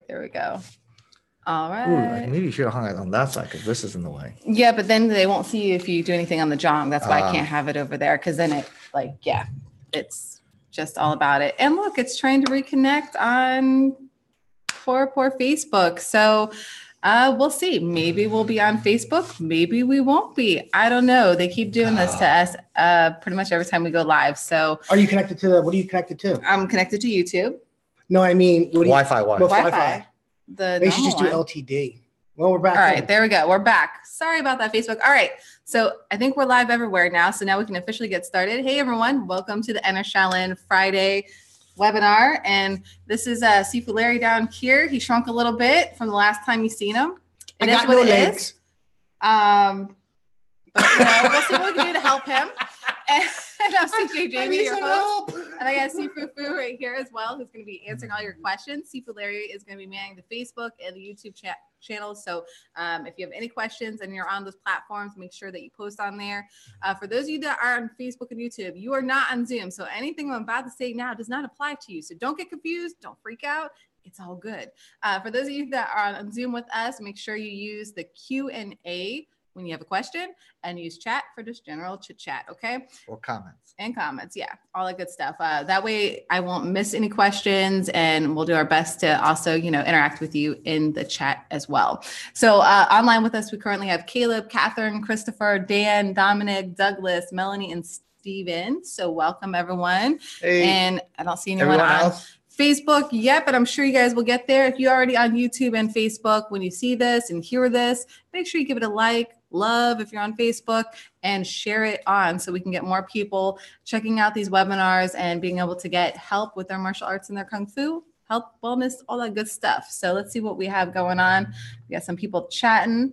There we go. All Ooh, right. maybe you should have hung it on that side because this is in the way. Yeah, but then they won't see you if you do anything on the jong. That's why I can't have it over there, because then it, like, yeah, it's just all about it. And look, it's trying to reconnect on poor Facebook. So we'll see. Maybe we'll be on Facebook. Maybe we won't be. I don't know. They keep doing this to us pretty much every time we go live. So are you connected to what are you connected to? I'm connected to YouTube. No, I mean Wi-Fi. Wi-Fi. They should just do LTD. Well, we're back. All right, there we go. We're back. Sorry about that, Facebook. All right, so I think we're live everywhere now. So now we can officially get started. Hey, everyone. Welcome to the Enter Shaolin Friday webinar. And this is Sifu Larry down here. He shrunk a little bit from the last time you seen him. It is what it is. But we'll see what we can do to help him. And I'm CJ Jamie, your host. And I got Sifu Fu right here as well, who's going to be answering all your questions. Sifu Larry is going to be manning the Facebook and the YouTube channel. So if you have any questions and you're on those platforms, make sure that you post on there. For those of you that are on Facebook and YouTube, you are not on Zoom. So anything I'm about to say now does not apply to you. So don't get confused. Don't freak out. It's all good. For those of you that are on Zoom with us, make sure you use the Q&A when you have a question, and use chat for just general chit chat, okay? Or comments. And comments, yeah, all that good stuff. That way I won't miss any questions, and we'll do our best to also, interact with you in the chat as well. So online with us, we currently have Caleb, Catherine, Christopher, Dan, Dominic, Douglas, Melanie, and Steven. So welcome, everyone. Hey, and I don't see anyone on Facebook yet, but I'm sure you guys will get there. If you're already on YouTube and Facebook, when you see this and hear this, make sure you give it a like, love if you're on Facebook, and share it on so we can get more people checking out these webinars and being able to get help with their martial arts and their kung fu, health, wellness, all that good stuff. So let's see what we have going on. We got some people chatting.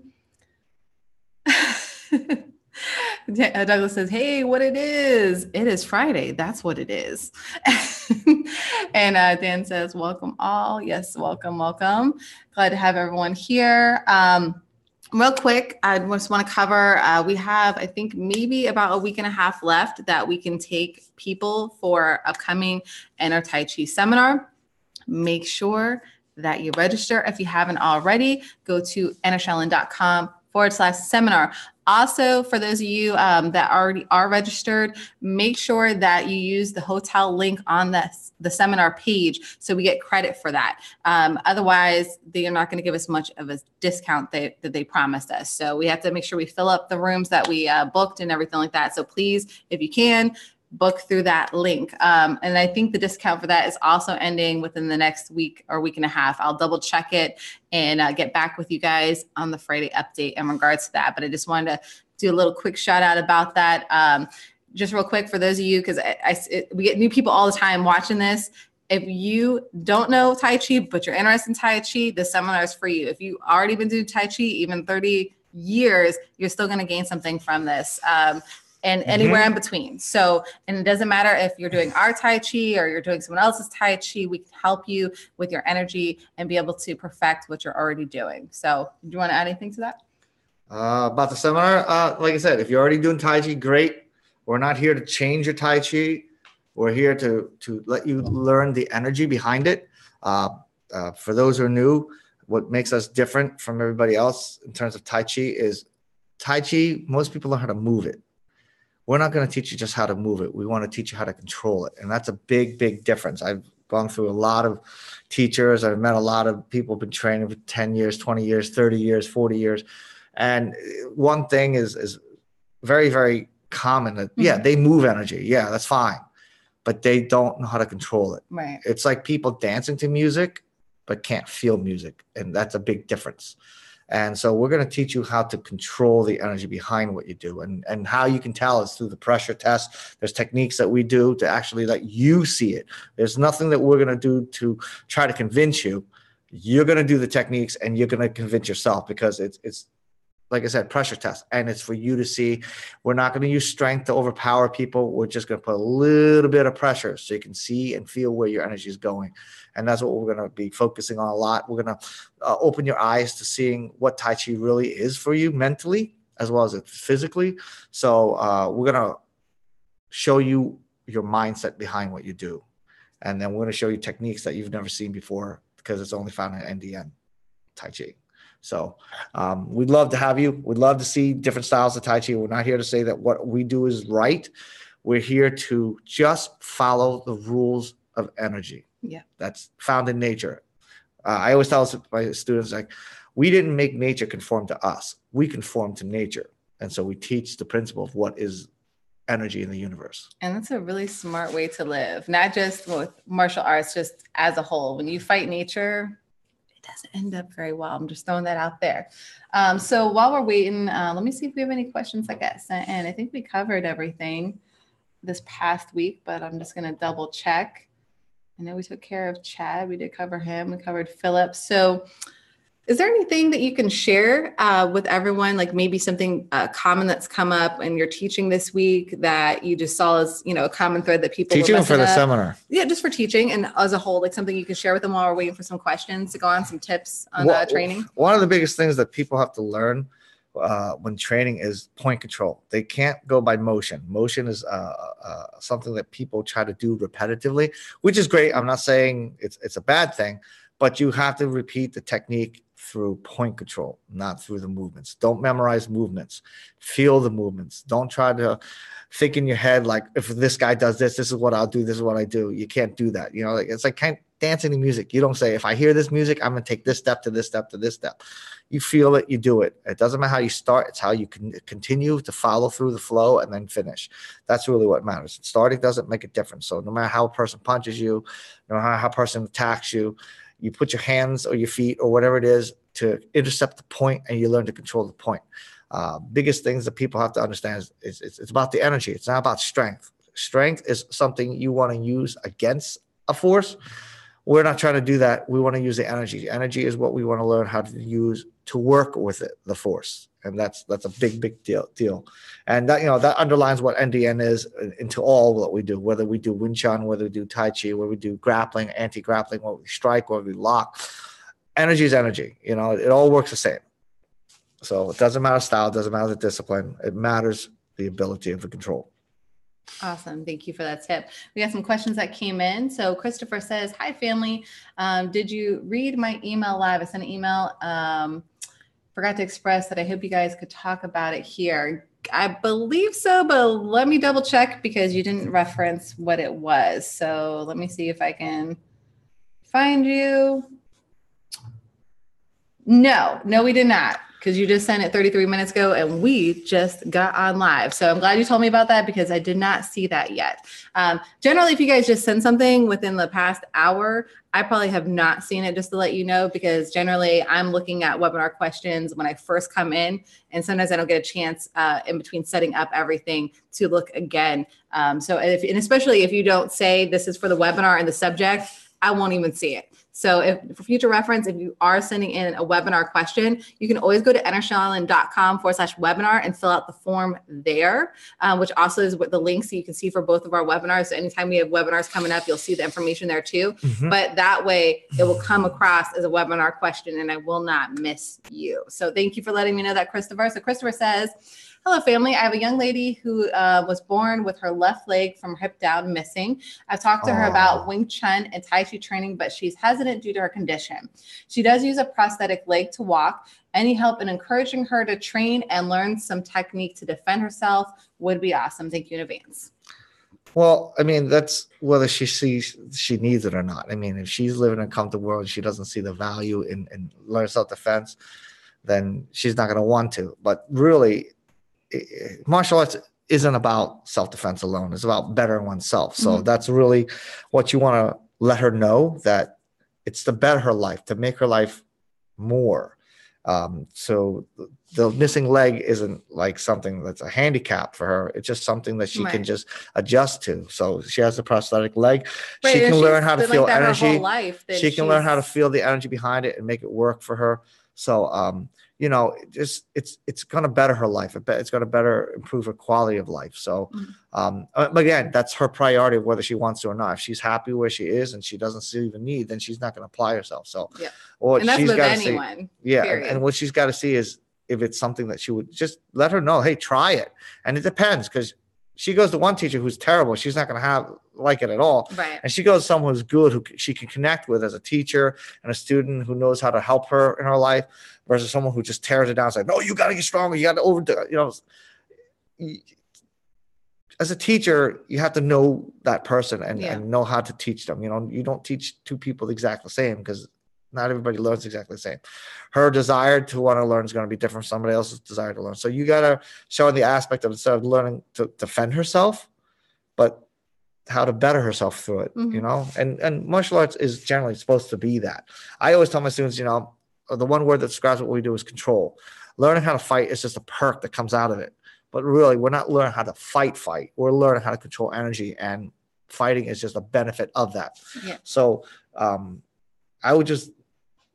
Douglas says, hey, what it is? It is Friday. That's what it is. And Dan says, welcome all. Yes, welcome. Glad to have everyone here. Real quick, I just want to cover, we have, I think, maybe about a week and a half left that we can take people for upcoming Enter Tai Chi Seminar. Make sure that you register. If you haven't already, go to entershaolin.com/seminar. Also, for those of you that already are registered, make sure that you use the hotel link on the seminar page so we get credit for that. Otherwise, they are not going to give us much of a discount that they promised us. So we have to make sure we fill up the rooms that we booked and everything like that. So please, if you can, book through that link. And I think the discount for that is also ending within the next week or week and a half. I'll double check it and get back with you guys on the Friday update in regards to that. But I just wanted to do a little quick shout out about that. Just real quick for those of you, because we get new people all the time watching this. If you don't know Tai Chi, but you're interested in Tai Chi, the seminar is for you. If you've already been doing Tai Chi, even 30 years, you're still going to gain something from this. And anywhere in between. So, and it doesn't matter if you're doing our Tai Chi or you're doing someone else's Tai Chi, we can help you with your energy and be able to perfect what you're already doing. So do you want to add anything to that? About the seminar, like I said, if you're already doing Tai Chi, great. We're not here to change your Tai Chi. We're here to let you learn the energy behind it. For those who are new, what makes us different from everybody else in terms of Tai Chi is Tai Chi, most people know how to move it. We're not going to teach you just how to move it. We want to teach you how to control it. And that's a big, big difference. I've gone through a lot of teachers. I've met a lot of people who've been training for 10 years, 20 years, 30 years, 40 years. And one thing is very, very common that, yeah, they move energy. Yeah, that's fine. But they don't know how to control it. Right. It's like people dancing to music, but can't feel music. And that's a big difference. And so we're going to teach you how to control the energy behind what you do. And how you can tell is through the pressure test. There's techniques that we do to actually let you see it. There's nothing that we're going to do to try to convince you. You're going to do the techniques and you're going to convince yourself, because it's like I said, pressure test. And it's for you to see. We're not going to use strength to overpower people. We're just going to put a little bit of pressure so you can see and feel where your energy is going. And that's what we're going to be focusing on a lot. We're going to open your eyes to seeing what Tai Chi really is for you mentally, as well as physically. So we're going to show you your mindset behind what you do. And then we're going to show you techniques that you've never seen before because it's only found in NDN Tai Chi. So we'd love to have you. We'd love to see different styles of Tai Chi. We're not here to say that what we do is right. We're here to just follow the rules of energy. Yeah, that's found in nature. I always tell my students, like, we didn't make nature conform to us. We conform to nature. And so we teach the principle of what is energy in the universe. And that's a really smart way to live, not just with martial arts, just as a whole. When you fight nature, it doesn't end up very well. I'm just throwing that out there. So while we're waiting, let me see if we have any questions that got sent in. I think we covered everything this past week, but I'm just going to double check. I know we took care of Chad. We did cover him. We covered Philip. So is there anything that you can share with everyone, like maybe something common that's come up and you're teaching this week that you just saw as, a common thread that people teaching for the seminar? Yeah, just for teaching and as a whole, like something you can share with them while we're waiting for some questions to go on, some tips on training. One of the biggest things that people have to learn when training is point control. They can't go by motion. Motion is something that people try to do repetitively, which is great. I'm not saying it's a bad thing, but you have to repeat the technique through point control, not through the movements. Don't memorize movements. Feel the movements. Don't try to think in your head, like, if this guy does this, this is what I'll do. This is what I do. You can't do that. It's like kind of dancing to music. You don't say, if I hear this music, I'm going to take this step to this step to this step. You feel it, you do it. It doesn't matter how you start. It's how you can continue to follow through the flow and then finish. That's really what matters. Starting doesn't make a difference. So no matter how a person punches you, no matter how a person attacks you, you put your hands or your feet or whatever it is to intercept the point, and you learn to control the point. Biggest things that people have to understand is it's about the energy. It's not about strength. Strength is something you want to use against a force. We're not trying to do that. We want to use the energy. Energy is what we want to learn how to use to work with it, the force. And that's a big deal. And that underlines what NDN is into all that we do, whether we do Wing Chun, whether we do Tai Chi, whether we do grappling, anti-grappling, whether we strike, whether we lock. Energy is energy. It all works the same. So it doesn't matter style, it doesn't matter the discipline. It matters the ability of the control. Awesome. Thank you for that tip. We got some questions that came in. So Christopher says, hi, family. Did you read my email live? I sent an email. Forgot to express that I hope you guys could talk about it here. I believe so, but let me double check because you didn't reference what it was. So let me see if I can find you. No, we did not. Because you just sent it 33 minutes ago and we just got on live. So I'm glad you told me about that because I did not see that yet. Generally, if you guys just send something within the past hour, I probably have not seen it, just to let you know, because generally I'm looking at webinar questions when I first come in. And sometimes I don't get a chance in between setting up everything to look again. And especially if you don't say this is for the webinar and the subject, I won't even see it. So for future reference, if you are sending in a webinar question, you can always go to entershaolin.com/webinar and fill out the form there, which also is the links that you can see for both of our webinars. So anytime we have webinars coming up, you'll see the information there too. Mm-hmm. But that way it will come across as a webinar question and I will not miss you. So thank you for letting me know that, Christopher. So Christopher says, hello, family. I have a young lady who was born with her left leg from hip down missing. I've talked to her about Wing Chun and Tai Chi training, but she's hesitant due to her condition. She does use a prosthetic leg to walk. Any help in encouraging her to train and learn some technique to defend herself would be awesome. Thank you in advance. Well, I mean, that's whether she sees she needs it or not. I mean, if she's living in a comfortable world and she doesn't see the value in learn self-defense, then she's not going to want to. But really, martial arts isn't about self-defense alone. It's about bettering oneself. So that's really what you want to let her know, that it's to better her life, to make her life more. So the missing leg isn't like something that's a handicap for her. It's just something that she can just adjust to. So she has a prosthetic leg. Right. She can learn how to feel energy. She can learn how to feel the energy behind it and make it work for her. So, it's going to better her life. It's going to better improve her quality of life. So, again, that's her priority of whether she wants to or not. If she's happy where she is and she doesn't see the need, then she's not going to apply herself. So, and that's with anyone. And what she's got to see is if it's something that she would just let her know, hey, try it. And it depends, because she goes to one teacher who's terrible, she's not going to like it at all. Right. And she goes to someone who's good, who she can connect with as a teacher and a student who knows how to help her in her life, versus someone who just tears it down. It's like, no, you got to get stronger. You got to overdo it. You know, as a teacher, you have to know that person and know how to teach them. You know, you don't teach two people exactly the same, because not everybody learns exactly the same. Her desire to want to learn is going to be different from somebody else's desire to learn. So you got to show the aspect of, instead of learning to defend herself, but how to better herself through it, you know? And martial arts is generally supposed to be that. I always tell my students, you know, the one word that describes what we do is control. Learning how to fight is just a perk that comes out of it. But really, we're not learning how to fight. We're learning how to control energy, and fighting is just a benefit of that. Yeah. So I would just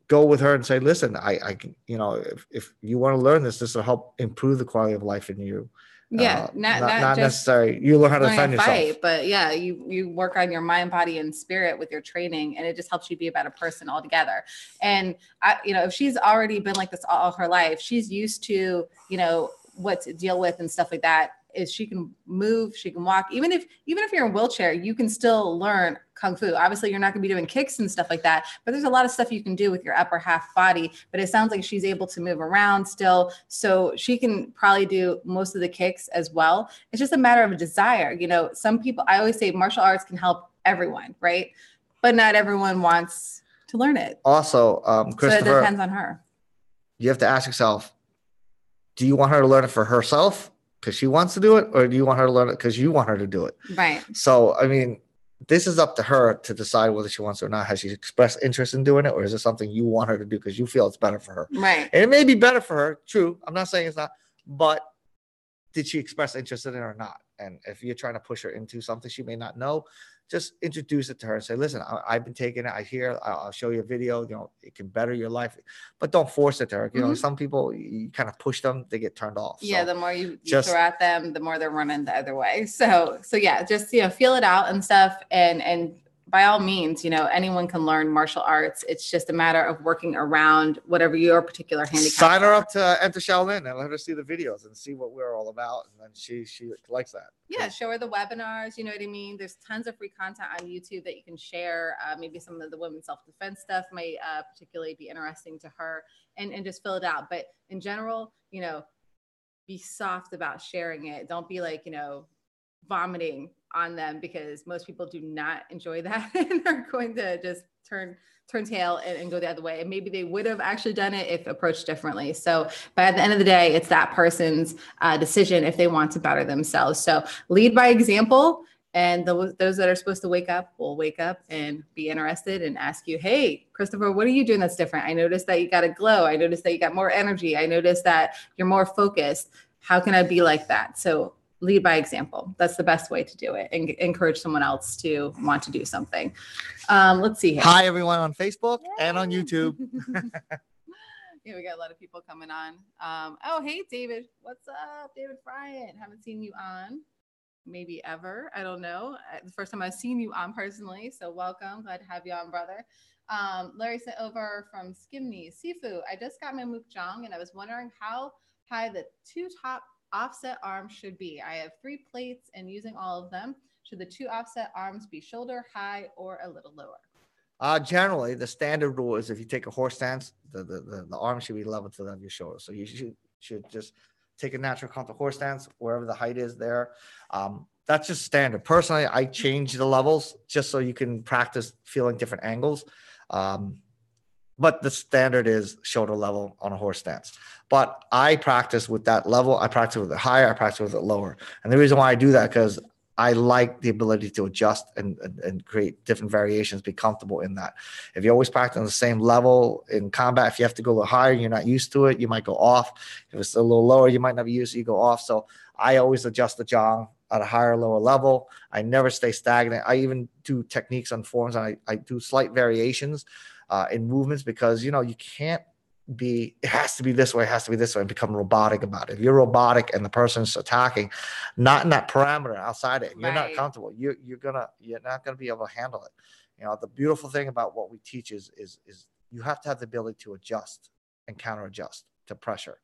go with her and say, listen, I can, you know, if you want to learn this will help improve the quality of life in you. Yeah, not just necessarily you learn how to defend yourself, but yeah, you work on your mind, body, and spirit with your training, and it just helps you be a better person altogether. And you know, if she's already been like this all her life, she's used to, you know, what to deal with and stuff like that. Is she can move, she can walk. Even if you're in a wheelchair, you can still learn Kung Fu. Obviously, you're not going to be doing kicks and stuff like that, but there's a lot of stuff you can do with your upper half body. But it sounds like she's able to move around still, so she can probably do most of the kicks as well. It's just a matter of a desire. You know, some people, I always say martial arts can help everyone, right? But not everyone wants to learn it. Also, Christopher, so it depends on her. You have to ask yourself, do you want her to learn it for herself because she wants to do it, or do you want her to learn it because you want her to do it? Right. So, I mean, this is up to her to decide whether she wants it or not. Has she expressed interest in doing it, or is it something you want her to do because you feel it's better for her? Right. And it may be better for her. True. I'm not saying it's not, but did she express interest in it or not? And if you're trying to push her into something she may not know, just introduce it to her and say, listen, I've been taking it. I'll show you a video, you know, it can better your life, but don't force it to her. You know, some people, you kind of push them, they get turned off. Yeah. So the more you throw at them, the more they're running the other way. So yeah, just, you know, feel it out and stuff. And by all means, you know, anyone can learn martial arts. It's just a matter of working around whatever your particular handicap. Sign her up to enter Shaolin and let her see the videos and see what we're all about. And then she likes that. Yeah, show her the webinars. You know what I mean? There's tons of free content on YouTube that you can share. Maybe some of the women's self-defense stuff might particularly be interesting to her, and just fill it out. But in general, you know, be soft about sharing it. Don't be like, you know, vomiting on them, because most people do not enjoy that and are going to just turn tail and go the other way. And maybe they would have actually done it if approached differently. So, but at the end of the day, it's that person's decision if they want to better themselves. So lead by example, and those that are supposed to wake up will wake up and be interested and ask you, hey, Christopher, what are you doing that's different? I noticed that you got a glow. I noticed that you got more energy. I noticed that you're more focused. How can I be like that? So lead by example. That's the best way to do it, and encourage someone else to want to do something. Let's see here. Hi, everyone on Facebook and on YouTube. Yeah, we got a lot of people coming on. Oh, hey, David. What's up? David Bryant. Haven't seen you on maybe ever. I don't know. The first time I've seen you on personally. So welcome. Glad to have you on, brother. Larry sent over from Skimney. Sifu, I just got my Mukjong, and I was wondering how high the two top offset arms should be. I have 3 plates and using all of them. Should the 2 offset arms be shoulder high or a little lower? Generally, the standard rule is if you take a horse stance, the arm should be level to your shoulder. So you should just take a natural comfortable horse stance wherever the height is there. That's just standard. Personally, I change the levels just so you can practice feeling different angles. But the standard is shoulder level on a horse stance. But I practice with that level. I practice with it higher. I practice with it lower. And the reason why I do that, because I like the ability to adjust and create different variations, be comfortable in that. If you always practice on the same level in combat, if you have to go a little higher, you're not used to it, you might go off. If it's a little lower, you might not be used to it, you go off. So I always adjust the Gong at a higher, lower level. I never stay stagnant. I even do techniques on forms, and I do slight variations in movements, because, you know, you can't be, it has to be this way, it has to be this way, and become robotic about it. If you're robotic and the person's attacking, not in that parameter outside it, you're not comfortable, you're not gonna be able to handle it. You know, the beautiful thing about what we teach is you have to have the ability to adjust and counter adjust to pressure.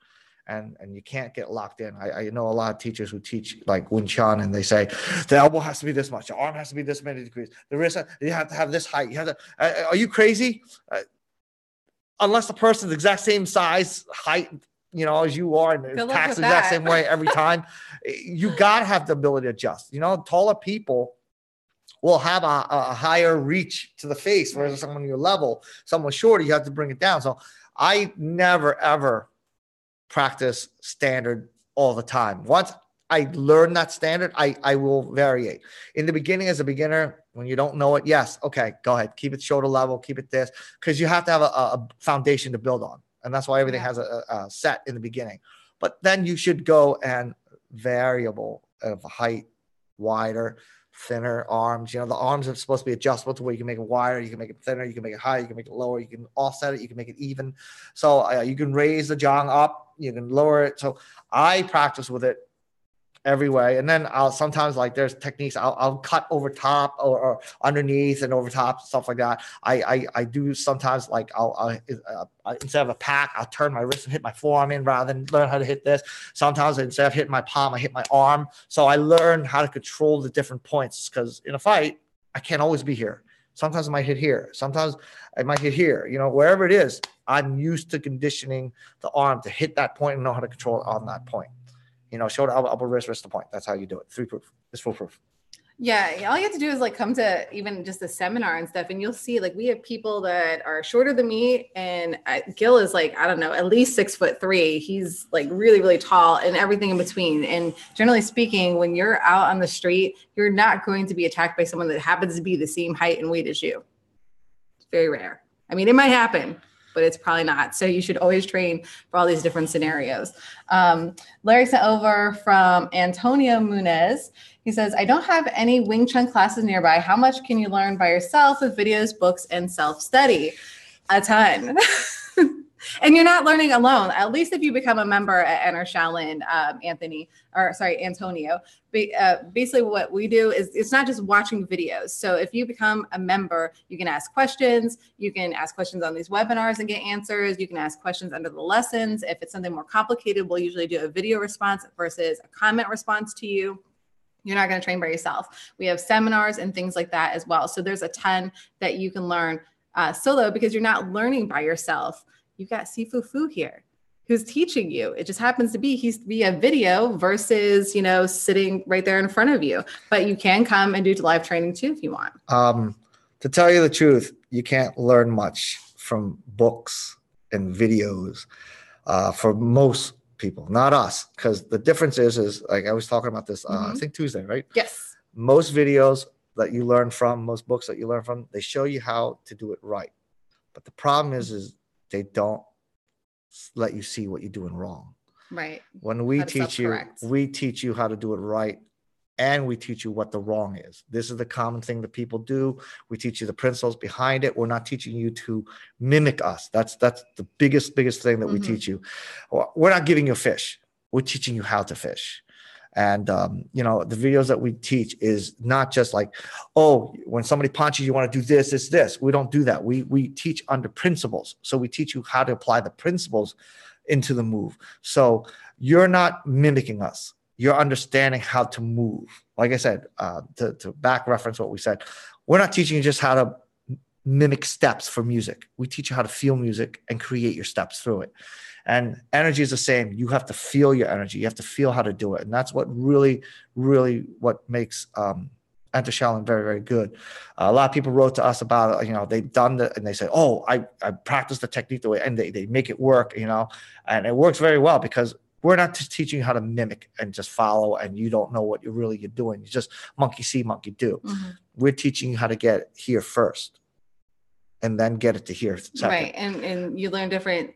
and you can't get locked in. I know a lot of teachers who teach like Wing Chun, and they say the elbow has to be this much, the arm has to be this many degrees, the wrist, you have to have this height. You have to. Are you crazy? Unless the person's the exact same size, height, as you are, and taxed the exact same way every time, you gotta have the ability to adjust. Taller people will have a higher reach to the face, whereas someone your level, someone shorter, you have to bring it down. So I never ever practice standard all the time. Once I learn that standard, I will vary. In the beginning, as a beginner, when you don't know it, yes, okay, go ahead, keep it shoulder level, keep it this, because you have to have a foundation to build on, and that's why everything has a set in the beginning. But then you should go and variable of height, wider, thinner arms. The arms are supposed to be adjustable to where you can make it wider, you can make it thinner, you can make it higher, you can make it lower, you can offset it, you can make it even. So you can raise the jong up, you can lower it. So I practice with it every way. And then I'll sometimes, like, there's techniques I'll cut over top or underneath and over top, stuff like that. I do sometimes, like, I'll instead of a pack, I'll turn my wrist and hit my forearm in rather than learn how to hit this. Sometimes instead of hitting my palm, I hit my arm. So I learn how to control the different points, because in a fight, I can't always be here. Sometimes I might hit here. Sometimes I might hit here. Wherever it is, I'm used to conditioning the arm to hit that point and know how to control it on that point. Shoulder, elbow, wrist to point. That's how you do it. 3 proof. It's foolproof. Yeah, all you have to do is like come to even just a seminar and stuff, and you'll see, like, we have people that are shorter than me, and Gil is, like, I don't know, at least 6'3". He's like really, really tall, and everything in between. And generally speaking, when you're out on the street, you're not going to be attacked by someone that happens to be the same height and weight as you. It's very rare. I mean, it might happen, but it's probably not. So you should always train for all these different scenarios. Larry sent over from Antonio Munez. He says, I don't have any Wing Chun classes nearby. How much can you learn by yourself with videos, books, and self-study? A ton. And you're not learning alone. At least if you become a member at Enter Shaolin, Antonio. Basically what we do is, it's not just watching videos. So if you become a member, you can ask questions. You can ask questions on these webinars and get answers. You can ask questions under the lessons. If it's something more complicated, we'll usually do a video response versus a comment response to you. You're not going to train by yourself. We have seminars and things like that as well. So there's a ton that you can learn solo, because you're not learning by yourself. You've got Sifu Fu here who's teaching you. It just happens to be he's via video versus, sitting right there in front of you. But you can come and do live training too if you want. To tell you the truth, you can't learn much from books and videos for most people, not us. Because the difference is like I was talking about this, I think Tuesday, right? Yes. Most videos that you learn from, most books that you learn from, they show you how to do it right. But the problem is they don't let you see what you're doing wrong. Right. When we teach you how to do it right, and we teach you what the wrong is. This is the common thing that people do. We teach you the principles behind it. We're not teaching you to mimic us. That's the biggest thing that we teach you. We're not giving you a fish. We're teaching you how to fish. And, the videos that we teach is not just like, oh, when somebody punches, you want to do this. We don't do that. We teach under principles. So we teach you how to apply the principles into the move. So you're not mimicking us. You're understanding how to move. Like I said, to back reference what we said, we're not teaching you just how to mimic steps for music. We teach you how to feel music and create your steps through it. And energy is the same. You have to feel your energy. You have to feel how to do it. And that's what really, really what makes Enter Shaolin very, very good. A lot of people wrote to us about it. They've done it and they say, oh, I practiced the technique the way, and they make it work, and it works very well, because we're not just teaching you how to mimic and just follow, and you don't know what you're doing. You just monkey see, monkey do. We're teaching you how to get here first and then get it to here second. Right. And you learn different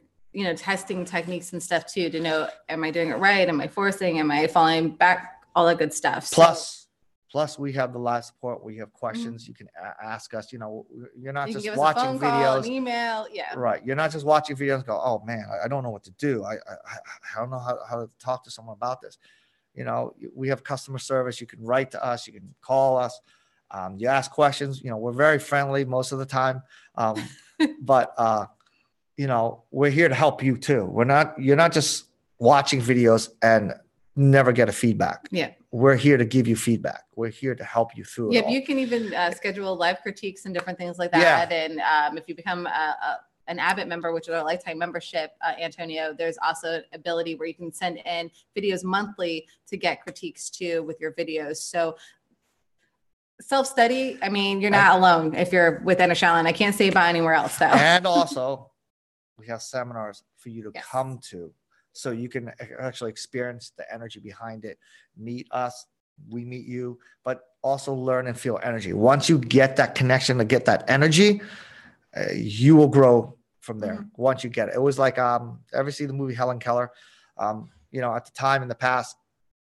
testing techniques and stuff too, to know, am I doing it right? Am I forcing? Am I falling back? All that good stuff. Plus we have the live support. We have questions. You can ask us, you're not just give watching us a phone videos, call, an email. Yeah. Right. You're not just watching videos and go, oh man, I don't know what to do. I don't know how to talk to someone about this. We have customer service. You can write to us. You can call us. You ask questions. We're very friendly most of the time. But we're here to help you too. You're not just watching videos and never get a feedback. Yeah. We're here to give you feedback. We're here to help you through it. Yep. all. You can even schedule live critiques and different things like that. Yeah. And if you become an Abbott member, which is a lifetime membership, Antonio, there's also an ability where you can send in videos monthly to get critiques too with your videos. So self-study, I mean, you're not alone if you're within a Shaolin. I can't say about anywhere else though. And also, we have seminars for you to Yes. come to, so you can actually experience the energy behind it. Meet us, we meet you, but also learn and feel energy. Once you get that connection to get that energy, you will grow from there. Mm-hmm. Once you get it. It was like, ever see the movie Helen Keller? You know, at the time in the past,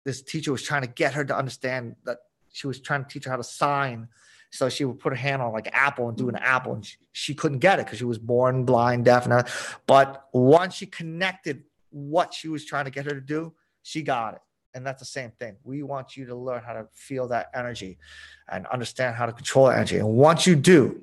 this teacher was trying to get her to understand that she was trying to teach her how to sign. So she would put her hand on like apple and do an apple, and she couldn't get it because she was born blind, deaf, and but once she connected what she was trying to get her to do, she got it. And that's the same thing. We want you to learn how to feel that energy and understand how to control energy. And once you do,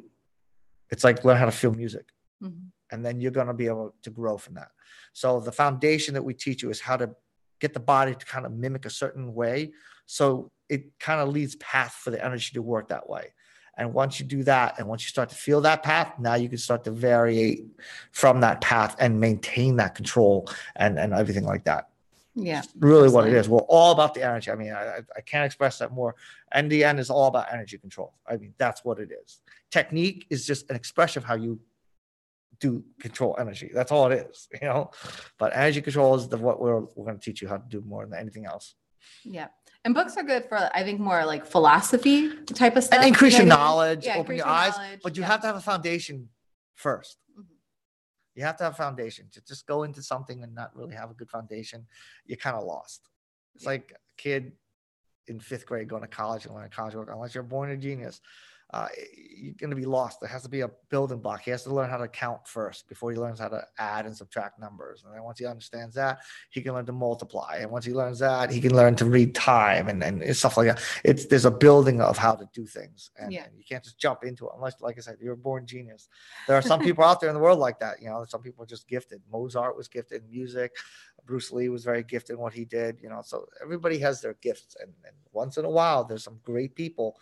it's like learn how to feel music. Mm-hmm. And then you're going to be able to grow from that. So the foundation that we teach you is how to get the body to kind of mimic a certain way. So it kind of leads path for the energy to work that way. And once you do that, and once you start to feel that path, now you can start to variate from that path and maintain that control and everything like that. Yeah. Really what it is. We're all about the energy. I mean, I can't express that more. And the end is all about energy control. I mean, that's what it is. Technique is just an expression of how you do control energy. That's all it is, you know. But energy control is what we're going to teach you how to do more than anything else. Yeah. And books are good for, I think, more like philosophy type of stuff. And increase your knowledge, yeah, open your eyes, but you have to have a foundation first. Mm-hmm. You have to have a foundation. To just go into something and not really have a good foundation, you're kind of lost. It's like a kid in 5th grade going to college and learning college work. Unless you're born a genius, you're going to be lost. There has to be a building block. He has to learn how to count first before he learns how to add and subtract numbers. And then once he understands that, he can learn to multiply. And once he learns that, he can learn to read time and stuff like that. There's a building of how to do things. And you can't just jump into it unless, like I said, you're a born genius. There are some people out there in the world like that. You know, some people are just gifted. Mozart was gifted in music. Bruce Lee was very gifted in what he did. You know, so everybody has their gifts. And once in a while, there's some great people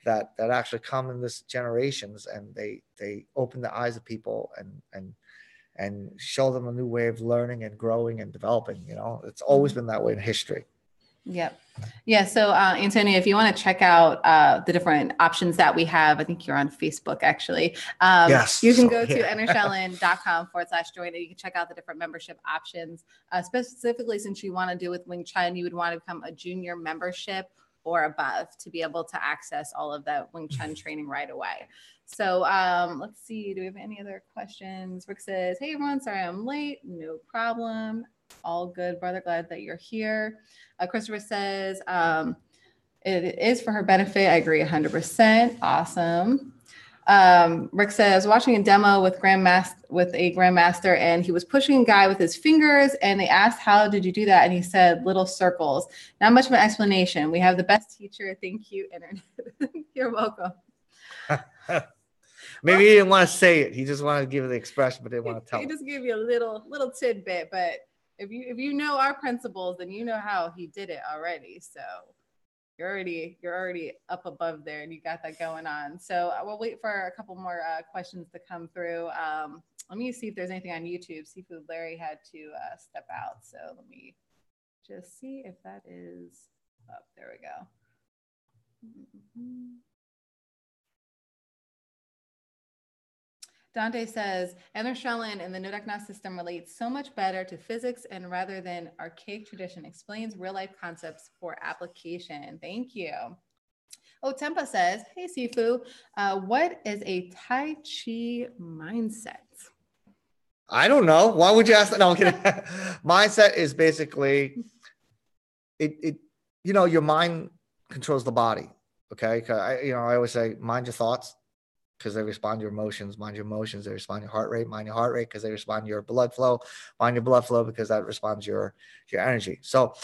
that actually come in this generations, and they open the eyes of people and show them a new way of learning and growing and developing. You know, it's always been that way in history. Yep. Yeah. So, Antonio, if you want to check out the different options that we have, I think you're on Facebook, actually. Yes. You can go to innershaolin.com/join, and you can check out the different membership options. Specifically, since you want to do with Wing Chun, you would want to become a junior membership or above to be able to access all of that Wing Chun training right away. So let's see. Do we have any other questions? Rick says, hey, everyone. Sorry I'm late. No problem. All good, brother. Glad that you're here. Christopher says, it is for her benefit. I agree 100%. Awesome. Rick says, watching a demo with a grandmaster, and he was pushing a guy with his fingers, and they asked, how did you do that? And he said, little circles. Not much of an explanation. We have the best teacher. Thank you, internet. You're welcome. Maybe he didn't want to say it. He just wanted to give the expression, but didn't want to tell. He just gave you a little tidbit, but if you know our principles, then you know how he did it already. So you're already up above there, and you got that going on. So I will wait for a couple more questions to come through. Let me see if there's anything on YouTube. Seafood Larry had to step out, so let me just see if that is up. There we go. Mm-hmm. Dante says, Enter Shaolin and the Nodakna system relates so much better to physics and rather than archaic tradition, explains real-life concepts for application. Thank you. Oh, Tempa says, hey, Sifu, what is a Tai Chi mindset? I don't know. Why would you ask that? No, I'm kidding. Mindset is basically, your mind controls the body. Okay. I always say, mind your thoughts, because they respond to your emotions. Mind your emotions, they respond to your heart rate. Mind your heart rate because they respond to your blood flow. Mind your blood flow because that responds to your energy. So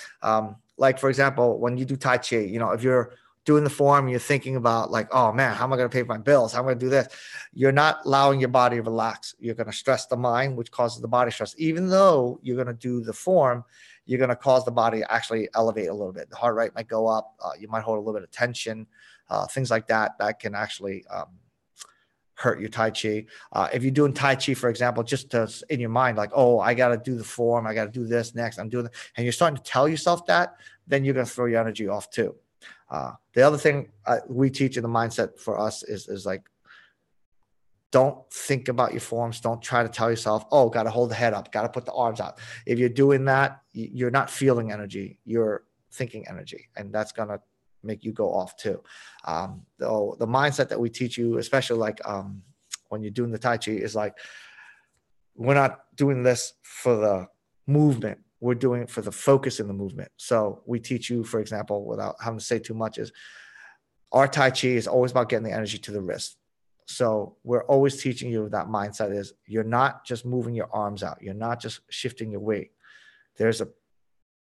like, for example, when you do Tai Chi, if you're doing the form, you're thinking about like, oh man, how am I going to pay my bills? How am I going to do this? You're not allowing your body to relax. You're going to stress the mind, which causes the body stress. Even though you're going to do the form, you're going to cause the body to actually elevate a little bit. The heart rate might go up. You might hold a little bit of tension, things like that, that can actually hurt your Tai Chi. If you're doing Tai Chi, for example, just to, in your mind, like, oh, I got to do the form, I got to do this next, I'm doing it, and you're starting to tell yourself that, then you're going to throw your energy off too. The other thing we teach in the mindset for us is like, don't think about your forms. Don't try to tell yourself, oh, got to hold the head up, got to put the arms out. If you're doing that, you're not feeling energy, you're thinking energy, and that's going to make you go off too. The mindset that we teach you, especially like when you're doing the Tai Chi, is like, we're not doing this for the movement. We're doing it for the focus in the movement. So we teach you, for example, without having to say too much, is our Tai Chi is always about getting the energy to the wrist. So we're always teaching you that mindset is you're not just moving your arms out. You're not just shifting your weight. There's a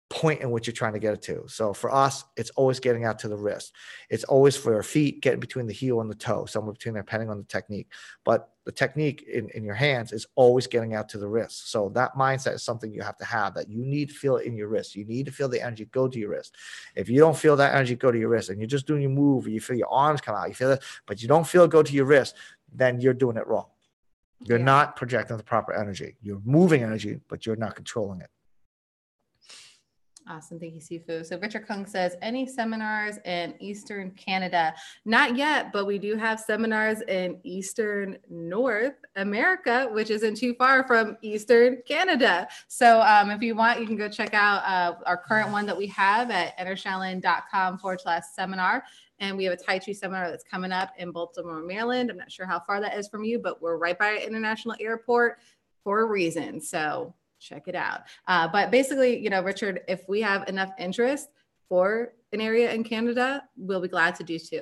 point in which you're trying to get it to. So for us, it's always getting out to the wrist. It's always for your feet, getting between the heel and the toe, somewhere between there, depending on the technique. But the technique in your hands is always getting out to the wrist. So that mindset is something you have to have, that you need to feel it in your wrist. You need to feel the energy go to your wrist. If you don't feel that energy go to your wrist and you're just doing your move, or you feel your arms come out, you feel it, but you don't feel it go to your wrist, then you're doing it wrong. You're not projecting the proper energy. You're moving energy, but you're not controlling it. Awesome. Thank you, Sifu. So Richard Kung says, any seminars in Eastern Canada? Not yet, but we do have seminars in Eastern North America, which isn't too far from Eastern Canada. So if you want, you can go check out our current one that we have at entershaolin.com/seminar. And we have a Tai Chi seminar that's coming up in Baltimore, Maryland. I'm not sure how far that is from you, but we're right by an international airport for a reason. So check it out. But basically, you know, Richard, if we have enough interest for an area in Canada, we'll be glad to do so.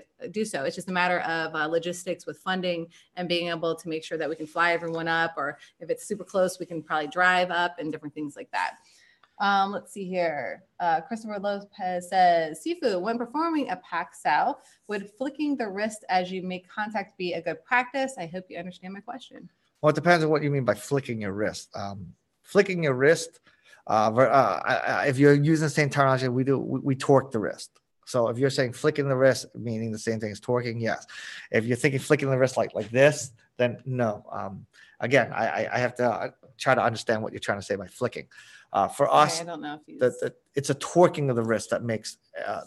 It's just a matter of logistics with funding and being able to make sure that we can fly everyone up, or if it's super close, we can probably drive up and different things like that. Let's see here. Christopher Lopez says, Sifu, when performing a Pak Sao, would flicking the wrist as you make contact be a good practice? I hope you understand my question. Well, it depends on what you mean by flicking your wrist. Flicking your wrist, if you're using the same terminology we torque the wrist. So if you're saying flicking the wrist, meaning the same thing as torquing, yes. If you're thinking flicking the wrist like this, then no. Again, I have to try to understand what you're trying to say by flicking. For us, I don't know if it's a torquing of the wrist that makes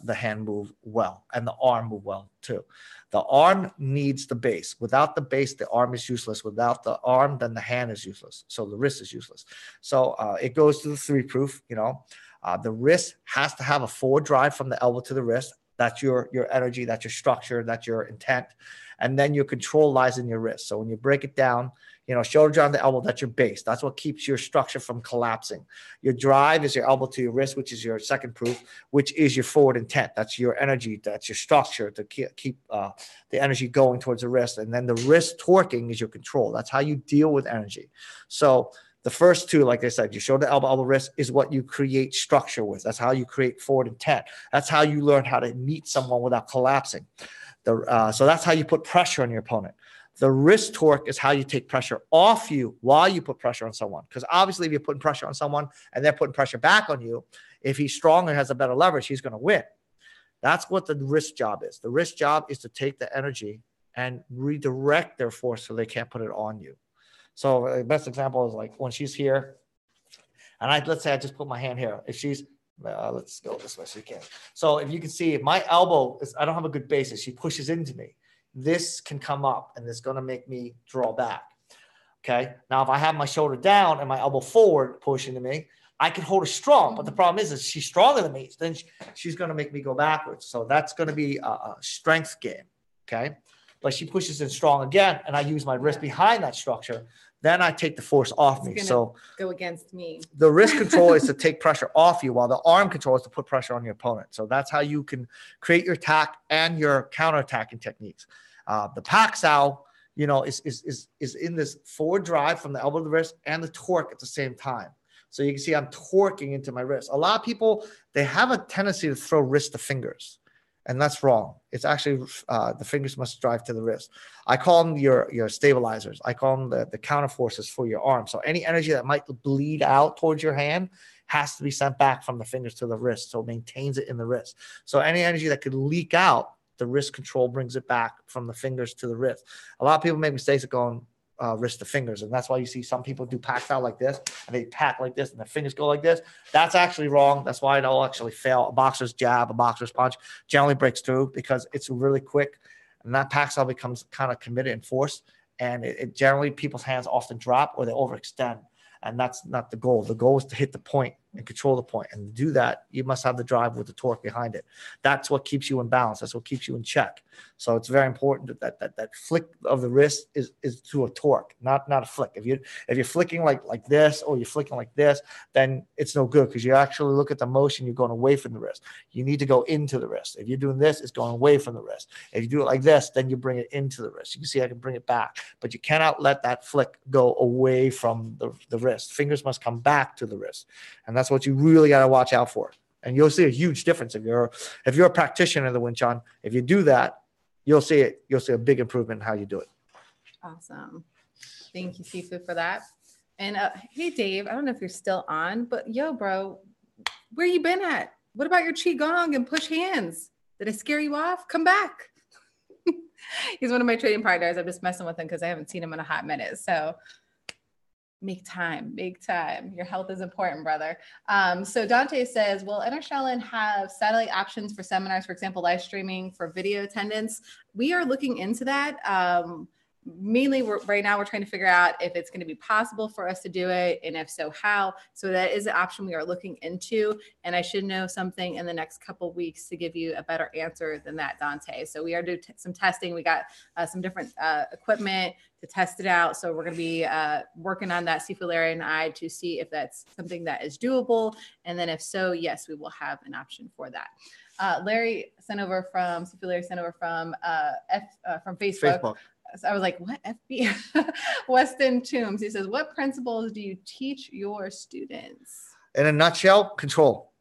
the hand move well and the arm move well too. The arm needs the base. Without the base, the arm is useless. Without the arm, then the hand is useless. So the wrist is useless. So it goes to the 3-proof, you know. The wrist has to have a forward drive from the elbow to the wrist. That's your energy, that's your structure, that's your intent. And then your control lies in your wrist. So when you break it down, you know, shoulder down the elbow, that's your base. That's what keeps your structure from collapsing. Your drive is your elbow to your wrist, which is your second proof, which is your forward intent. That's your energy. That's your structure to keep the energy going towards the wrist. And then the wrist torquing is your control. That's how you deal with energy. So the first two, like I said, your shoulder, elbow, wrist is what you create structure with. That's how you create forward intent. That's how you learn how to meet someone without collapsing. So that's how you put pressure on your opponent. The wrist torque is how you take pressure off you while you put pressure on someone. Because obviously, if you're putting pressure on someone and they're putting pressure back on you, if he's stronger, has a better leverage, he's going to win. That's what the wrist job is. The wrist job is to take the energy and redirect their force so they can't put it on you. So the best example is like when she's here, and let's say I just put my hand here. If she's, let's go this way so you can. So if you can see, if my elbow is, I don't have a good basis, she pushes into me. This can come up and it's going to make me draw back. Okay. Now, if I have my shoulder down and my elbow forward pushing to me, I can hold her strong. But the problem is she's stronger than me. Then she's going to make me go backwards. So that's going to be a strength game. Okay. But she pushes in strong again, and I use my wrist behind that structure. Then I take the force off me. So go against me. The wrist control is to take pressure off you, while the arm control is to put pressure on your opponent. So that's how you can create your attack and your counterattacking techniques. The Pak Sao, you know, is in this forward drive from the elbow to the wrist and the torque at the same time. So you can see I'm torquing into my wrist. A lot of people, they have a tendency to throw wrist to fingers. And that's wrong. It's actually the fingers must drive to the wrist. I call them your stabilizers. I call them the counter forces for your arm. So any energy that might bleed out towards your hand has to be sent back from the fingers to the wrist. So it maintains it in the wrist. So any energy that could leak out, the wrist control brings it back from the fingers to the wrist. A lot of people make mistakes of going wrist to fingers. And that's why you see some people do packs out like this, and they pack like this, and the fingers go like this. That's actually wrong. That's why it'll actually fail. A boxer's jab, a boxer's punch generally breaks through because it's really quick. And that pack style becomes kind of committed and forced. And it generally, people's hands often drop or they overextend. And that's not the goal. The goal is to hit the point and control the point. And to do that, you must have the drive with the torque behind it. That's what keeps you in balance. That's what keeps you in check. So it's very important that flick of the wrist is through a torque, not a flick. If you're flicking like this or you're flicking like this, then it's no good because you actually look at the motion, you're going away from the wrist. You need to go into the wrist. If you're doing this, it's going away from the wrist. If you do it like this, then you bring it into the wrist. You can see I can bring it back, but you cannot let that flick go away from the wrist. Fingers must come back to the wrist. And that's what you really got to watch out for. And you'll see a huge difference if you're a practitioner of the Wing Chun. If you do that, you'll see it. You'll see a big improvement in how you do it. Awesome. Thank you, Sifu, for that. And hey, Dave, I don't know if you're still on, but yo, bro, where you been at? What about your Qi Gong and push hands? Did I scare you off? Come back. He's one of my trading partners. I'm just messing with him because I haven't seen him in a hot minute. So make time. Your health is important, brother. So Dante says, will Enter Shaolin have satellite options for seminars, for example, live streaming for video attendance? We are looking into that. Mainly right now we're trying to figure out if it's going to be possible for us to do it, and if so, how. So that is an option we are looking into, and I should know something in the next couple of weeks to give you a better answer than that, Dante. So we are doing some testing. We got some different equipment to test it out. So we're going to be working on that, Sifu, Larry, and I, to see if that's something that is doable, and then if so, yes, we will have an option for that. Larry sent over from from Facebook. So I was like, what FB? Weston Toombs. He says, what principles do you teach your students? In a nutshell, control.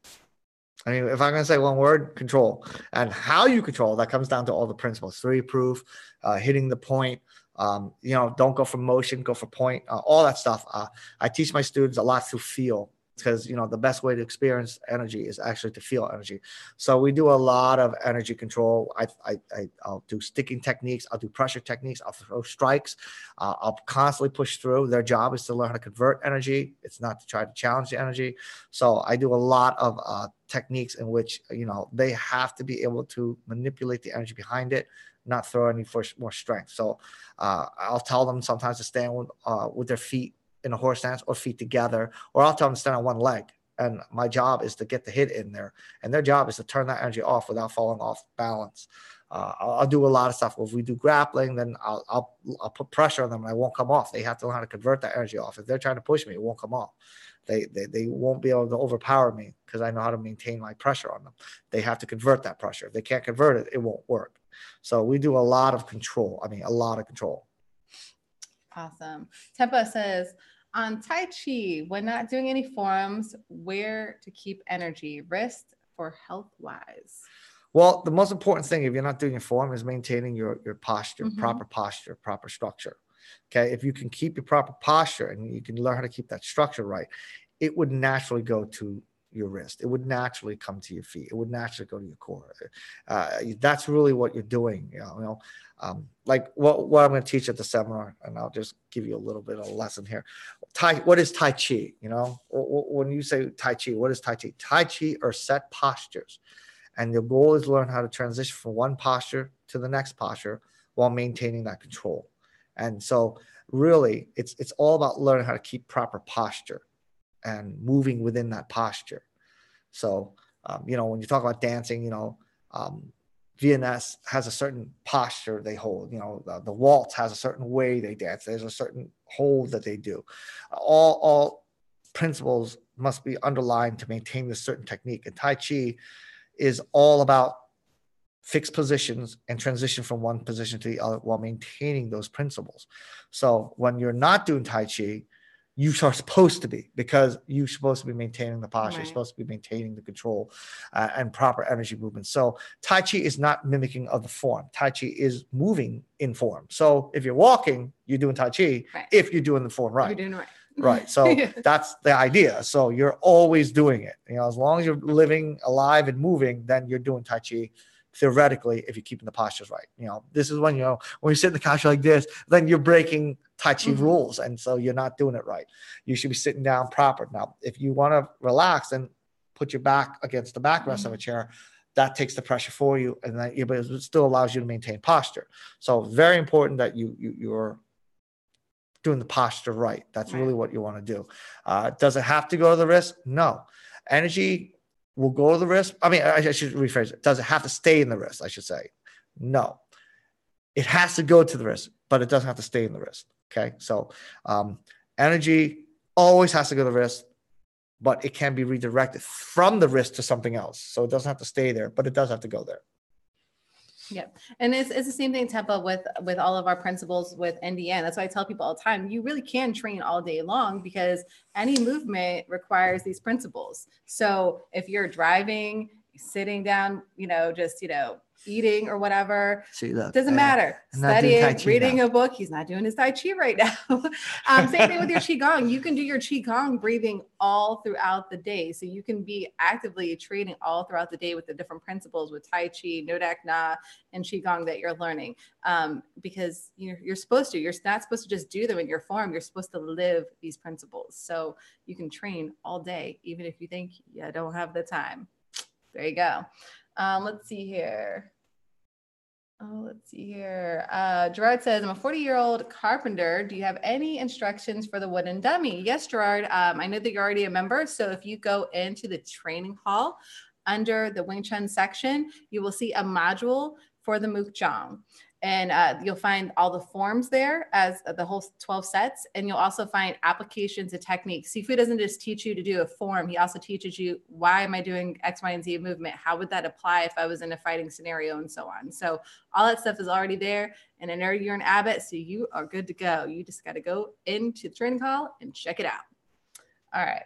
I mean, if I'm going to say one word, control. And how you control, that comes down to all the principles. 3-proof, hitting the point, don't go for motion, go for point, all that stuff. I teach my students a lot through feel. Because the best way to experience energy is actually to feel energy. So we do a lot of energy control. I'll do sticking techniques. I'll do pressure techniques. I'll throw strikes. I'll constantly push through. Their job is to learn how to convert energy. It's not to try to challenge the energy. So I do a lot of techniques in which they have to be able to manipulate the energy behind it, not throw any for more strength. So I'll tell them sometimes to stand with their feet in a horse stance or feet together, or I'll tell them to stand on one leg. And my job is to get the hit in there. And their job is to turn that energy off without falling off balance. I'll do a lot of stuff. If we do grappling, then I'll put pressure on them and I won't come off. They have to learn how to convert that energy off. If they're trying to push me, it won't come off. They won't be able to overpower me because I know how to maintain my pressure on them. They have to convert that pressure. If they can't convert it, it won't work. So we do a lot of control. I mean, a lot of control. Awesome. Tempa says, on Tai Chi, when not doing any forms, where to keep energy, wrist or health-wise? Well, the most important thing, if you're not doing a form, is maintaining your posture, Mm-hmm. proper structure. Okay. If you can keep your proper posture and you can learn how to keep that structure right, it would naturally go to your wrist. It would naturally come to your feet. It would naturally go to your core. That's really what you're doing. Like what I'm going to teach at the seminar, and I'll just give you a little bit of a lesson here. What is Tai Chi? When you say Tai Chi, what is Tai Chi? Tai Chi are set postures, and the goal is to learn how to transition from one posture to the next posture while maintaining that control. And so really it's all about learning how to keep proper posture and moving within that posture. So, when you talk about dancing, VNS has a certain posture they hold. The waltz has a certain way they dance. There's a certain hold that they do. All principles must be underlined to maintain this certain technique. And Tai Chi is all about fixed positions and transition from one position to the other while maintaining those principles. So when you're not doing Tai Chi, you are supposed to be, because you're supposed to be maintaining the posture, you're Right. supposed to be maintaining the control and proper energy movement. So Tai Chi is not mimicking of the form. Tai Chi is moving in form. So if you're walking, you're doing Tai Chi. Right. If you're doing the form right. You're doing it right. Right. So that's the idea. So you're always doing it. You know, as long as you're living, alive, and moving, then you're doing Tai Chi. Theoretically, if you're keeping the postures right. You know, this is when, you know, when you sit in the couch like this, then you're breaking Tai Chi rules. And so you're not doing it right. You should be sitting down proper. Now, if you want to relax, then put your back against the backrest of a chair. That takes the pressure for you, and then it still allows you to maintain posture. So very important that you're doing the posture right. That's really what you want to do. Does it have to go to the wrist? No. Energy will go to the wrist. I mean, I should rephrase it. Does it have to stay in the wrist? I should say. No. It has to go to the wrist, but it doesn't have to stay in the wrist. Okay. So energy always has to go to the wrist, but it can be redirected from the wrist to something else. So it doesn't have to stay there, but it does have to go there. Yep. And it's the same thing, Tempa, with all of our principles with NDN. That's why I tell people all the time, you really can train all day long, because any movement requires these principles. So if you're driving, sitting down, you know, just, you know, eating or whatever, see, look, doesn't matter. Studying, reading now. A book. He's not doing his Tai Chi right now. Same thing with your Qigong. You can do your Qigong breathing all throughout the day. So you can be actively training all throughout the day with the different principles with Tai Chi, Nodak Na, and Qigong that you're learning. Because you're supposed to. You're not supposed to just do them in your form. You're supposed to live these principles. So you can train all day, even if you think you don't have the time. There you go. Let's see here. Gerard says, I'm a 40-year-old carpenter. Do you have any instructions for the wooden dummy? Yes, Gerard. I know that you're already a member. So if you go into the training hall under the Wing Chun section, you will see a module for the Muk Jong. And you'll find all the forms there as the whole 12 sets. And you'll also find applications and techniques. Sifu doesn't just teach you to do a form. He also teaches you, why am I doing X, Y, and Z movement? How would that apply if I was in a fighting scenario, and so on. So all that stuff is already there. And I know you're an Abbott, so you are good to go. You just got to go into the training hall and check it out. All right,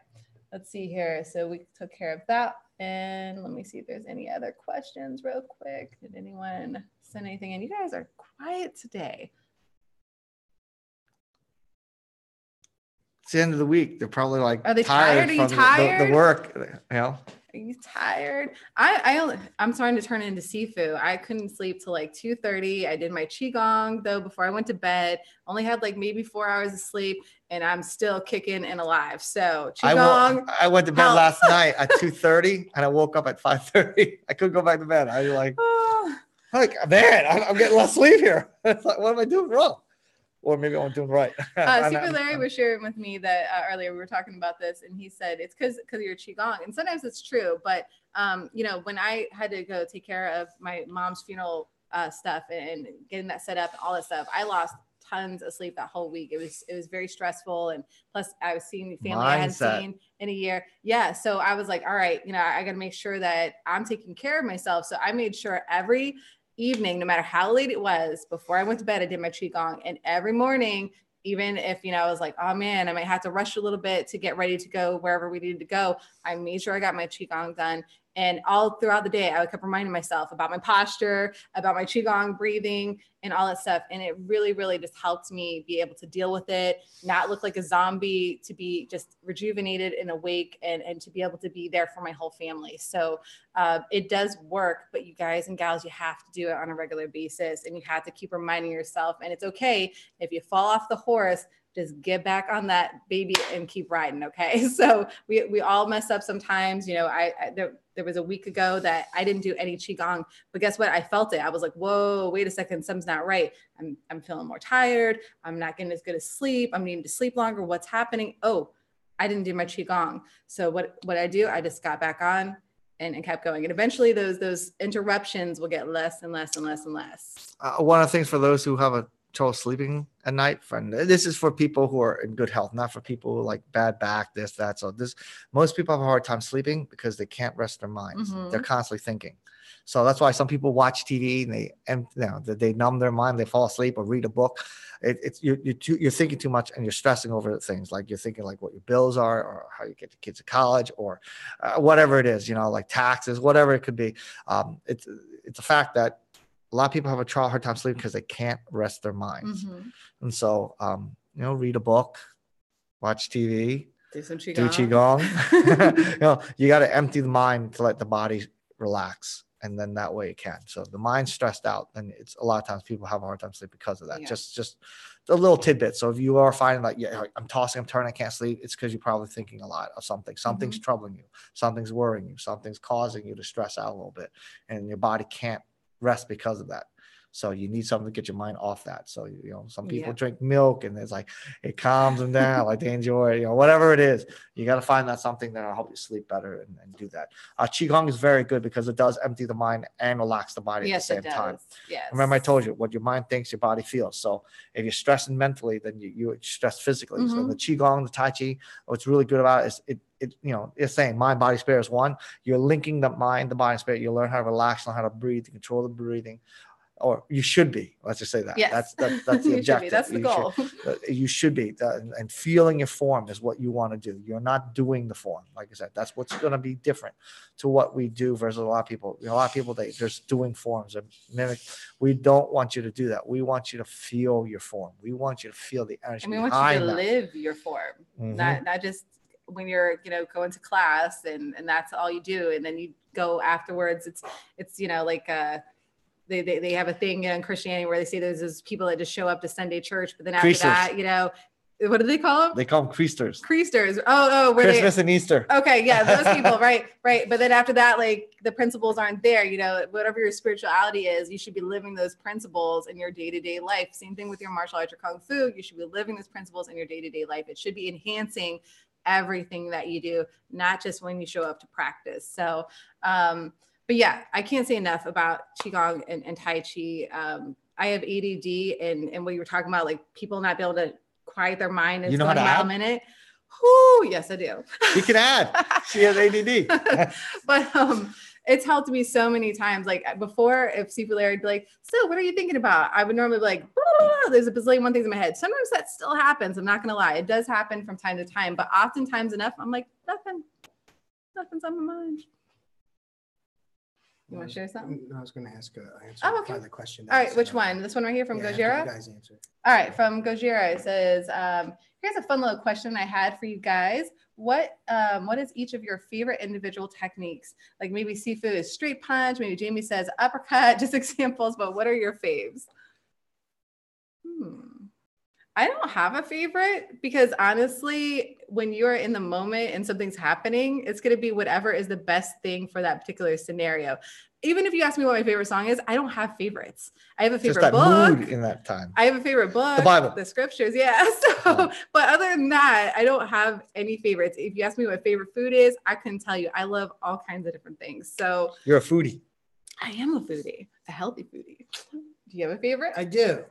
let's see here. So we took care of that. And let me see if there's any other questions real quick. Did anyone send anything in? You guys are quiet today. It's the end of the week. They're probably like, are they tired? Are you tired? The work, you know? Are you tired? I'm starting to turn into Sifu. I couldn't sleep till like 2:30. I did my Qigong though before I went to bed. Only had like maybe 4 hours of sleep, and I'm still kicking and alive. So Qigong. I went to bed last night at 2:30, and I woke up at 5:30. I couldn't go back to bed. I was like, man, I'm getting less sleep here. It's like, what am I doing wrong? Or maybe I'm doing right. Super Larry was sharing with me that earlier we were talking about this, and he said it's because of your Qigong. And sometimes it's true, but you know, when I had to go take care of my mom's funeral stuff and getting that set up and all that stuff, I lost tons of sleep that whole week. It was very stressful, and plus I was seeing the family I hadn't seen in a year. Yeah, so I was like, all right, you know, I got to make sure that I'm taking care of myself. So I made sure every evening, no matter how late it was, before I went to bed, I did my Qigong. And every morning, even if, you know, I was like, oh man, I might have to rush a little bit to get ready to go wherever we needed to go, I made sure I got my Qigong done. And all throughout the day, I kept reminding myself about my posture, about my Qigong breathing, and all that stuff. And it really, really just helped me be able to deal with it, not look like a zombie, to be just rejuvenated and awake, and to be able to be there for my whole family. So it does work, but you guys and gals, you have to do it on a regular basis, and you have to keep reminding yourself. And it's okay if you fall off the horse, just get back on that baby and keep riding. Okay. So we all mess up sometimes. You know, there was a week ago that I didn't do any Qigong, but guess what? I felt it. I was like, whoa, wait a second. Something's not right. I'm feeling more tired. I'm not getting as good as sleep. I'm needing to sleep longer. What's happening? Oh, I didn't do my Qigong. So what I do, I just got back on and kept going. And eventually those interruptions will get less and less and less and less. One of the things for those who have a trouble sleeping at night, this is for people who are in good health, not for people who like bad back, this, that. So most people have a hard time sleeping because they can't rest their minds. They're constantly thinking. So that's why some people watch TV and they numb their mind, they fall asleep or read a book. You're thinking too much and you're stressing over things. Like you're thinking like what your bills are or how you get your kids to college or whatever it is, like taxes, whatever it could be. It's a fact that a lot of people have a hard time sleeping because they can't rest their minds. And so, read a book, watch TV, do some Qigong. Do Qigong. You got to empty the mind to let the body relax. And then that way it can. So the mind's stressed out, and it's a lot of times people have a hard time sleeping because of that. Yeah. Just a little tidbit. So if you are finding like, I'm tossing, I'm turning, I can't sleep, it's because you're probably thinking a lot of something. Something's troubling you. Something's worrying you. Something's causing you to stress out a little bit, and your body can't rest because of that. So you need something to get your mind off that. So, some people drink milk and it's like, it calms them down. Like they enjoy it, whatever it is, you got to find that something that will help you sleep better and do that. Qigong is very good because it does empty the mind and relax the body at the same time. Yes. Remember I told you what your mind thinks, your body feels. So if you're stressing mentally, then you're stressed physically. So the Qigong, the Tai Chi, what's really good about it is it's saying mind, body, spirit is one. You're linking the mind, the body, and spirit. You learn how to relax, learn how to breathe, to control the breathing. Or you should be. Let's just say that. Yes. That's the objective. That's the goal. You should be. And feeling your form is what you want to do. You're not doing the form. Like I said, that's what's going to be different to what we do versus a lot of people. A lot of people, they're just doing forms and mimic. We don't want you to do that. We want you to feel your form. We want you to feel the energy. And we want you to live your form, not just when you're, going to class and that's all you do. And then you go afterwards. It's like they have a thing in Christianity where they say there's those people that just show up to Sunday church, but then after that, what do they call them? They call them creasters. Creasters. Oh, Christmas and Easter. Okay, yeah, those people, right. But then after that, like the principles aren't there. Whatever your spirituality is, you should be living those principles in your day-to-day life. Same thing with your martial arts or kung fu. You should be living those principles in your day-to-day life. It should be enhancing everything that you do, not just when you show up to practice. So, but yeah, I can't say enough about Qigong and Tai Chi. I have ADD and what you were talking about, like people not be able to quiet their mind and going a mile a minute. Whoo, yes, I do. You can add. She has ADD. But it's helped me so many times. Like before, if Sifu Larry would be like, so what are you thinking about? I would normally be like, there's a bazillion one things in my head. Sometimes that still happens. I'm not going to lie. It does happen from time to time, but oftentimes enough, I'm like, nothing's on my mind. You want to share something? No, I was going to ask the question. All right, which one? This one right here from Gojira? You guys answer. All right, from Gojira, it says, here's a fun little question I had for you guys. What is each of your favorite individual techniques? Like maybe Sifu is straight punch, maybe Jamie says uppercut, just examples, but what are your faves? I don't have a favorite because honestly, when you're in the moment and something's happening, it's going to be whatever is the best thing for that particular scenario. Even if you ask me what my favorite song is, I don't have favorites. I have a favorite book. Mood in that time. I have a favorite book. The Bible. The scriptures. Yeah. So, but other than that, I don't have any favorites. If you ask me what favorite food is, I couldn't tell you. I love all kinds of different things. So you're a foodie. I am a foodie, a healthy foodie. Do you have a favorite? I do.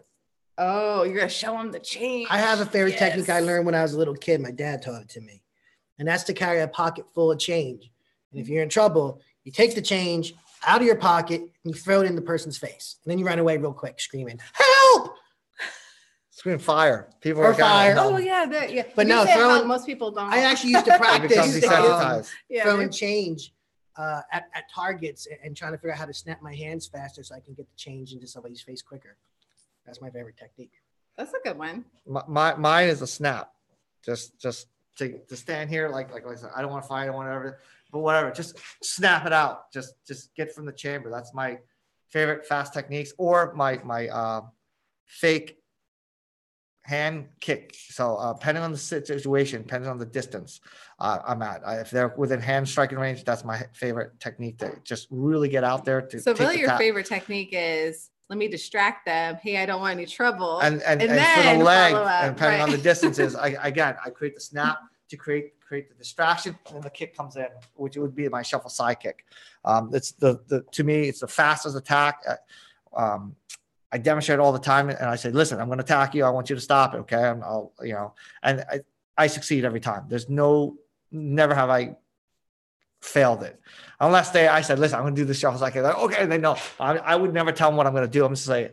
Oh, you're going to show them the change. I have a favorite technique I learned when I was a little kid. My dad taught it to me. And that's to carry a pocket full of change. And if you're in trouble, you take the change out of your pocket and you throw it in the person's face. And then you run away real quick screaming, help! Scream fire. People or are fire. Oh, yeah. But no, most people don't. I actually used to practice throwing Yeah. change at targets and trying to figure out how to snap my hands faster so I can get the change into somebody's face quicker. That's my favorite technique. That's a good one. Mine is a snap. Just to stand here like I said, I don't want to fight, I don't want to but whatever. Just snap it out. Just get from the chamber. That's my favorite fast techniques, or my fake hand kick. So depending on the situation, depending on the distance I'm at. If they're within hand striking range, that's my favorite technique to just really get out there. To so really your favorite technique is, let me distract them. Hey, I don't want any trouble. And then for the leg, and depending on the distances, I create the snap to create the distraction, and then the kick comes in, which would be my shuffle side kick. It's to me, it's the fastest attack. I I demonstrate all the time, and I say, listen, I'm going to attack you. I want you to stop it. Okay. And I succeed every time. Never have I failed it. Unless I said, listen, I'm going to do this shuffle cycle. Like, okay. And they know I would never tell them what I'm going to do. I'm just say,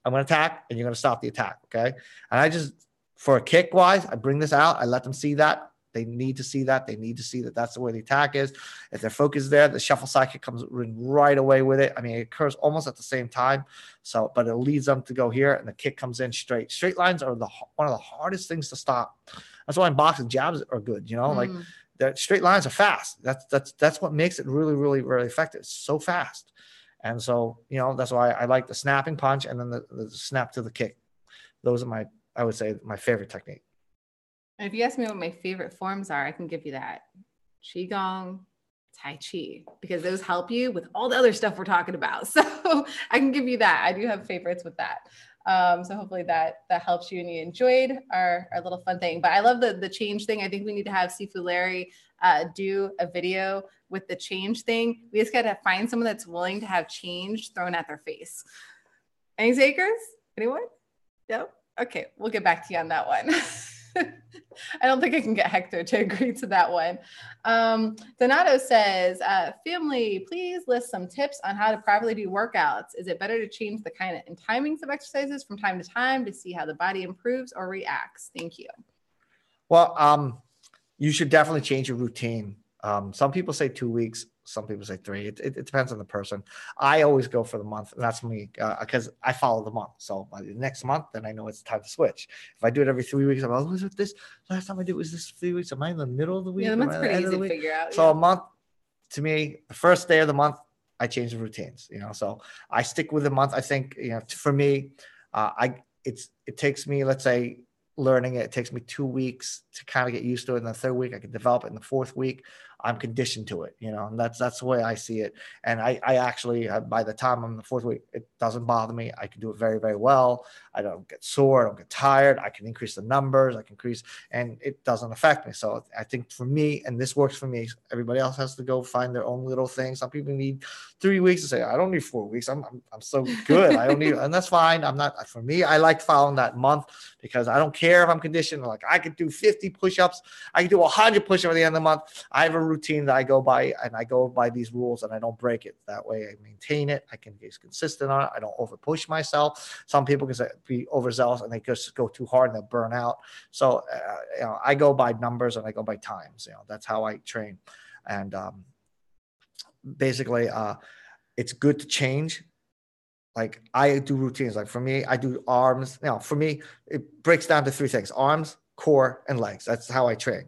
I'm going to attack and you're going to stop the attack. Okay. And for a kick wise, I bring this out. I let them see that. They need to see that. They need to see that that's the way the attack is. If their focus is there, the shuffle cycle comes right away with it. I mean, it occurs almost at the same time. So, but it leads them to go here, and the kick comes in straight. Straight lines are one of the hardest things to stop. That's why in boxing, jabs are good. Like the straight lines are fast. That's what makes it really, really, really effective. It's so fast. And so, that's why I like the snapping punch and then the snap to the kick. Those are I would say, my favorite technique. And if you ask me what my favorite forms are, I can give you that. Qigong, Tai Chi, because those help you with all the other stuff we're talking about. So I can give you that. I do have favorites with that. So hopefully that helps you and you enjoyed our little fun thing. But I love the change thing. I think we need to have Sifu Larry do a video with the change thing. We just got to find someone that's willing to have change thrown at their face. Any takers? Anyone? No? Okay, we'll get back to you on that one. I don't think I can get Hector to agree to that one. Donato says, family, please list some tips on how to properly do workouts. Is it better to change the kind and timings of exercises from time to time to see how the body improves or reacts? Thank you. Well, you should definitely change your routine. Some people say 2 weeks. Some people say 3. It depends on the person. I always go for the month, and that's me because I follow the month. So by the next month, then I know it's time to switch. If I do it every 3 weeks, I'm like, was it this? Last time I did it was this 3 weeks. Am I in the middle of the week? Yeah, the month's pretty easy to figure out. So a month, to me, the first day of the month, I change the routines. So I stick with the month. I think for me, it takes me, let's say, learning it takes me 2 weeks to kind of get used to it. And the third week I can develop it. In the fourth week, I'm conditioned to it, and that's the way I see it. And I actually, by the time I'm in the fourth week, it doesn't bother me. I can do it very, very well. I don't get sore. I don't get tired. I can increase the numbers. And it doesn't affect me. So I think for me, and this works for me, everybody else has to go find their own little thing. Some people need 3 weeks to say, I don't need 4 weeks. I'm so good. I don't need, and that's fine. For me, I like following that month because I don't care if I'm conditioned. Like I could do 50 push-ups. I could do 100 push-ups at the end of the month. I have a routine that I go by, and I go by these rules, and I don't break it. That way I maintain it. I can be consistent on it. I don't over push myself. Some people can be overzealous and they just go too hard and they'll burn out. So I go by numbers and I go by times. That's how I train. And basically it's good to change. Like I do routines. Like for me, I do arms. For me, it breaks down to 3 things: arms, core, and legs. That's how I train.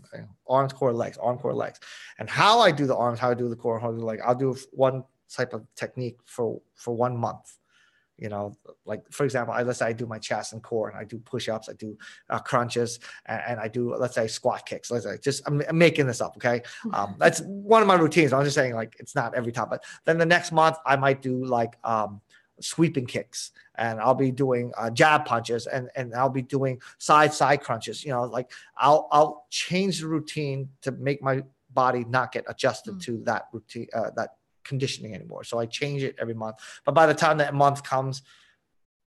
Arms, core, legs, arm, core, legs. And how I do the arms, how I do the core, how I do the leg, I'll do one type of technique for 1 month. Like for example, let's say I do my chest and core, and I do push-ups, I do crunches, and I do, let's say, squat kicks. Let's say, I'm making this up, okay? That's one of my routines. I'm just saying, like, it's not every time. But then the next month, I might do like sweeping kicks, and I'll be doing jab punches, and I'll be doing side crunches. Like I'll change the routine to make my body not get adjusted to that routine, that conditioning anymore. So I change it every month. But by the time that month comes,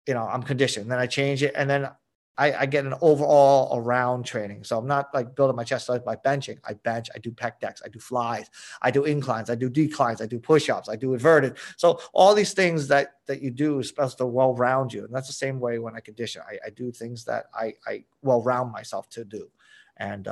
I'm conditioned. Then I change it, and then I get an overall around training. So I'm not like building my chest by benching. I bench, I do pec decks, I do flies, I do inclines, I do declines, I do push-ups, I do inverted. So all these things that you do is supposed to well round you. And that's the same way when I condition. I do things that I well round myself to do. And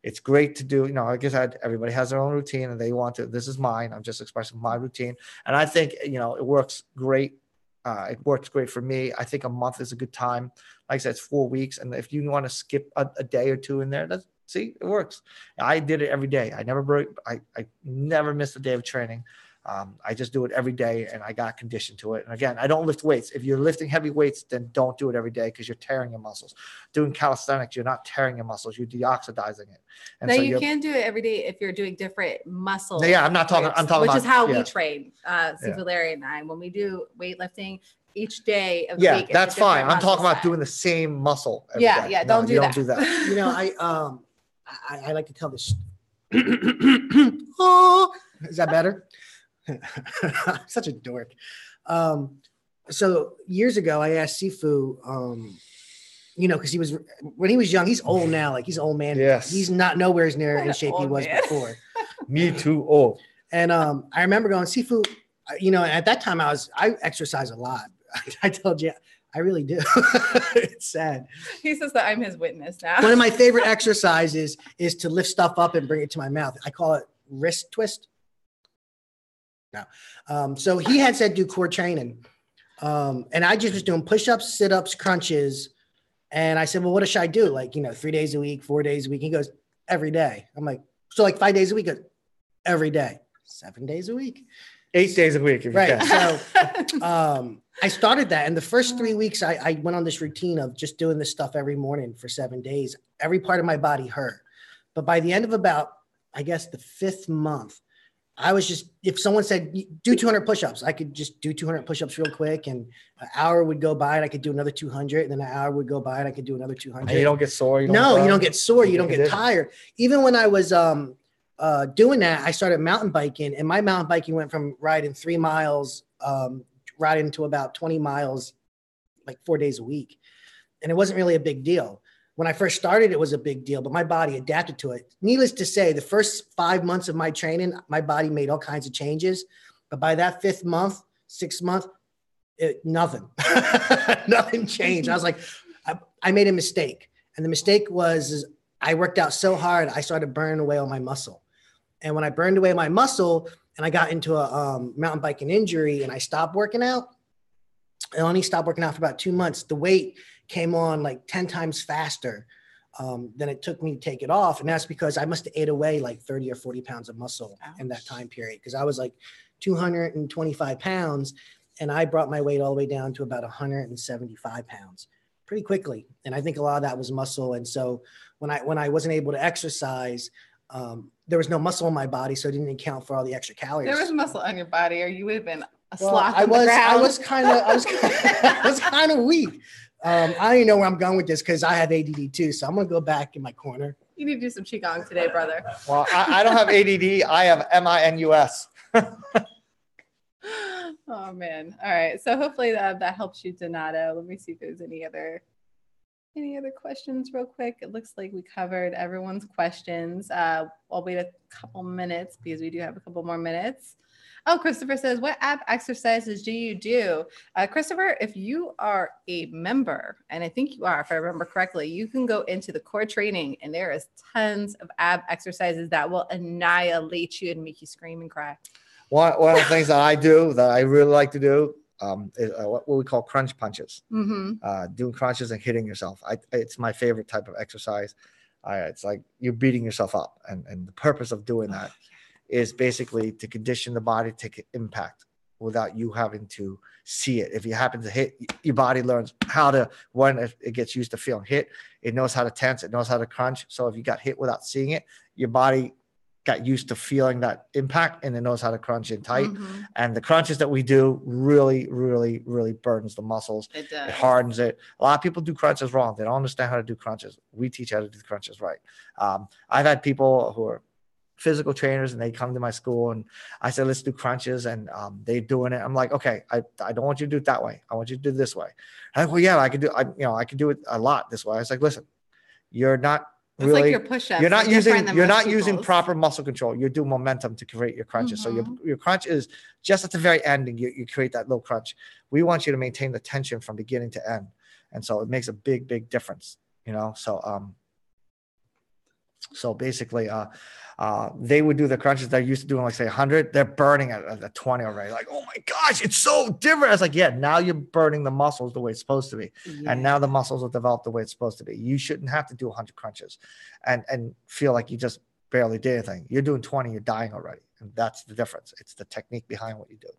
it's great to do, like I said, everybody has their own routine and they want to, this is mine. I'm just expressing my routine. And I think, it works great. It works great for me. I think a month is a good time. Like I said, it's 4 weeks. And if you want to skip a day or two in there, see, it works. I did it every day. I never missed a day of training. I just do it every day, and I got conditioned to it. And again, I don't lift weights. If you're lifting heavy weights, then don't do it every day because you're tearing your muscles. Doing calisthenics, you're not tearing your muscles. You're deoxidizing it. And now, so you can do it every day if you're doing different muscles. Yeah, I'm talking which about, is how we train, Sifu Larry and I. When we do weightlifting, each day of the week. Yeah, that's fine. I'm talking about doing the same muscle every day. Yeah, don't do that. Don't do that. I like to tell this. Oh, is that better? Such a dork. So years ago, I asked Sifu, you know, because when he was young, he's old now, like he's an old man. Yes. He's not nowhere near in shape he was before. Me too old. And I remember going, Sifu, you know, at that time I exercise a lot. I told you, I really do. It's sad. He says that I'm his witness now. One of my favorite exercises is to lift stuff up and bring it to my mouth. I call it wrist twist. No. So he had said do core training. And I just was doing push-ups, sit-ups, crunches. And I said, well, what should I do? Like, you know, 3 days a week, 4 days a week. He goes, every day. I'm like, so like 5 days a week? He goes, every day. 7 days a week. 8 days a week. If you can. So I started that. And the first 3 weeks, I went on this routine of just doing this stuff every morning for 7 days. Every part of my body hurt. But by the end of about, I guess, the 5th month, I was just, if someone said, do 200 push-ups, I could just do 200 push-ups real quick. And an hour would go by and I could do another 200. And then an hour would go by and I could do another 200. And you don't get sore? You don't get sore. You don't get tired. Even when I was doing that, I started mountain biking. And my mountain biking went from riding 3 miles, riding to about 20 miles, like 4 days a week. And it wasn't really a big deal. When I first started, it was a big deal, but my body adapted to it. Needless to say, the first 5 months of my training, my body made all kinds of changes. But by that 5th month, 6th month, nothing, nothing changed. I was like, I made a mistake. And the mistake was I worked out so hard, I started burning away all my muscle. And when I burned away my muscle and I got into a mountain biking injury and I stopped working out, I only stopped working out for about 2 months. The weight came on like 10 times faster than it took me to take it off. And that's because I must have ate away like 30 or 40 pounds of muscle in that time period. Because I was like 225 pounds and I brought my weight all the way down to about 175 pounds pretty quickly. And I think a lot of that was muscle. And so when I wasn't able to exercise, there was no muscle in my body. So it didn't account for all the extra calories. There was muscle on your body or you would have been a well, sloth on the ground. I was kind of weak. I don't even know where I'm going with this because I have ADD too. So I'm going to go back in my corner. You need to do some Qigong today, brother. Well, I don't have ADD. I have MINUS. Oh, man. All right. So hopefully that helps you, Donato. Let me see if there's any other questions real quick. It looks like we covered everyone's questions. I'll wait a couple minutes because we do have a couple more minutes. Oh, Christopher says, what ab exercises do you do? Christopher, if you are a member, and I think you are, if I remember correctly, you can go into the core training and there is tons of ab exercises that will annihilate you and make you scream and cry. One of the things that I do that I really like to do is what we call crunch punches. Doing crunches and hitting yourself. It's my favorite type of exercise. It's like you're beating yourself up. And the purpose of doing that is basically to condition the body to take impact without you having to see it. If you happen to hit, your body learns how to, when it gets used to feeling hit, it knows how to tense, it knows how to crunch. So if you got hit without seeing it, your body got used to feeling that impact and it knows how to crunch in tight. And the crunches that we do really, really, really burdens the muscles. It does. It hardens it. A lot of people do crunches wrong. They don't understand how to do crunches. We teach how to do the crunches right. I've had people who are physical trainers and they come to my school and I said, let's do crunches, and they're doing it. I'm like, okay, I don't want you to do it that way. I want you to do it this way. I'm like, well, yeah, I can do it a lot this way. I was like, listen, you're not really, it's like your push-ups. You're not using proper muscle control. You're doing momentum to create your crunches. So your crunch is just at the very end and you create that little crunch. We want you to maintain the tension from beginning to end. And so it makes a big, big difference, you know? So basically, they would do the crunches they're used to doing, like say 100. They're burning at 20 already. Like, oh my gosh, it's so different. I was like, yeah, now you're burning the muscles the way it's supposed to be, and now the muscles are developed the way it's supposed to be. You shouldn't have to do 100 crunches, and feel like you just barely did anything. You're doing 20, you're dying already, and that's the difference. It's the technique behind what you do.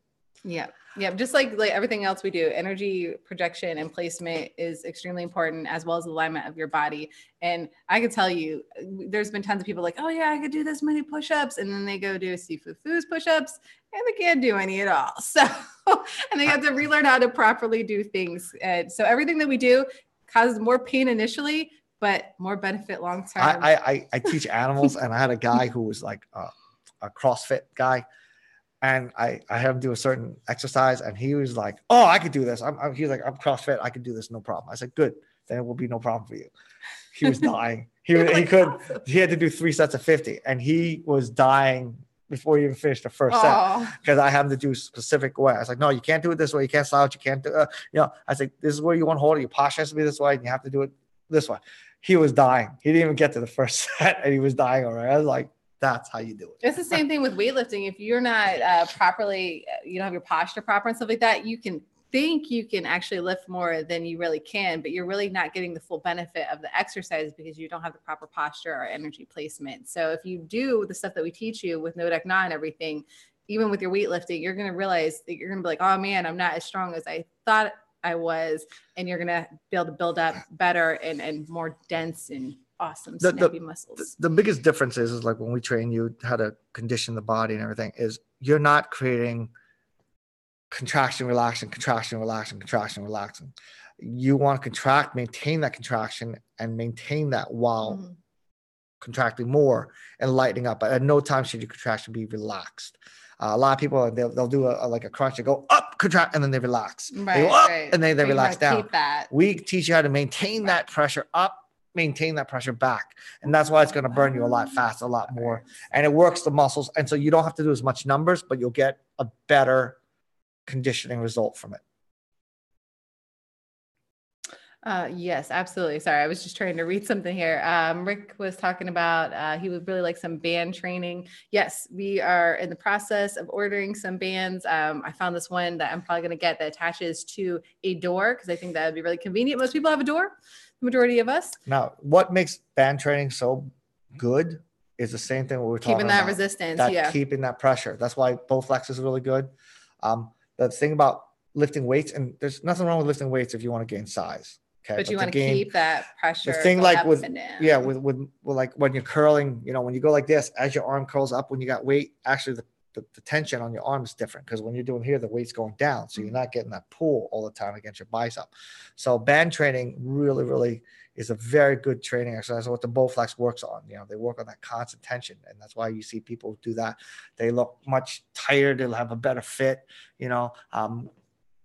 Yeah. Just like everything else we do, energy projection and placement is extremely important, as well as alignment of your body. And I can tell you, there's been tons of people like, oh yeah, I could do this many push-ups. And then they go do Sifu Fu's push-ups and they can't do any at all. So, and they have to relearn how to properly do things. And so everything that we do causes more pain initially, but more benefit long-term. I teach animals, and I had a guy who was like a CrossFit guy. And I had him do a certain exercise, and he was like, "Oh, I could do this." He's like, "I'm CrossFit. I could do this, no problem." I said, "Good. Then it will be no problem for you." He was dying. He Like, awesome. He had to do 3 sets of 50, and he was dying before he even finished the first set Oh, because I had him to do a specific way. I was like, "No, you can't do it this way. You can't slouch. You can't do, I was like, "This is where you want to hold it. Your posture has to be this way, and you have to do it this way." He was dying. He didn't even get to the first set, and he was dying already. I was like, "That's how you do it." it's the same thing with weightlifting. If you're not properly, you don't have your posture proper and stuff like that, you can think you can actually lift more than you really can, but you're really not getting the full benefit of the exercise because you don't have the proper posture or energy placement. So if you do the stuff that we teach you with no deck na and everything, even with your weightlifting, you're going to realize that you're going to be like, oh man, I'm not as strong as I thought I was. And you're going to be able to build up better and more dense and awesome snappy muscles. The biggest difference is like when we train you how to condition the body and everything is you're not creating contraction, relaxing, contraction, relaxing, contraction, relaxing. You want to contract, maintain that contraction, and maintain that while contracting more and lightening up. But at no time should your contraction be relaxed. A lot of people, they'll do like a crunch, they go up, contract, and then they relax. Right, they go up, right. and then they relax down. Keep that. We teach you how to maintain that pressure up, maintain that pressure back. And that's why it's going to burn you a lot faster, a lot more. And it works the muscles. And so you don't have to do as much numbers, but you'll get a better conditioning result from it. Yes, absolutely. Sorry, I was just trying to read something here. Rick was talking about he would really like some band training. Yes, we are in the process of ordering some bands. I found this one that I'm probably going to get that attaches to a door because I think that would be really convenient. Most people have a door, the majority of us. Now, what makes band training so good is the same thing we're talking about. Keeping that resistance, keeping that pressure. That's why Bowflex is really good. The thing about lifting weights, and there's nothing wrong with lifting weights if you want to gain size. Okay, but you want to keep that pressure. The thing like with like when you're curling, when you go like this, as your arm curls up, when you got weight, actually the tension on your arm is different because when you're doing here, the weight's going down, so you're not getting that pull all the time against your bicep. So band training really, really is a very good training exercise. What the Bowflex works on, they work on that constant tension, and that's why you see people do that. They look much tighter. They'll have a better fit.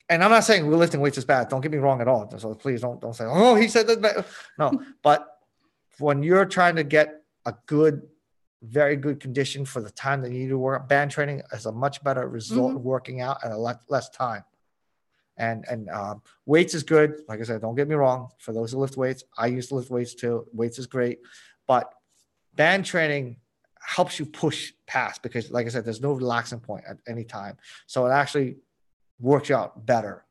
And I'm not saying lifting weights is bad. Don't get me wrong at all. So please don't say, oh, he said that. No, but when you're trying to get a good, very good condition for the time that you need to work, band training is a much better result of working out at a lot less time. And weights is good. Like I said, don't get me wrong. For those who lift weights, I used to lift weights too. Weights is great, but band training helps you push past because, like I said, there's no relaxing point at any time. So it actually works out better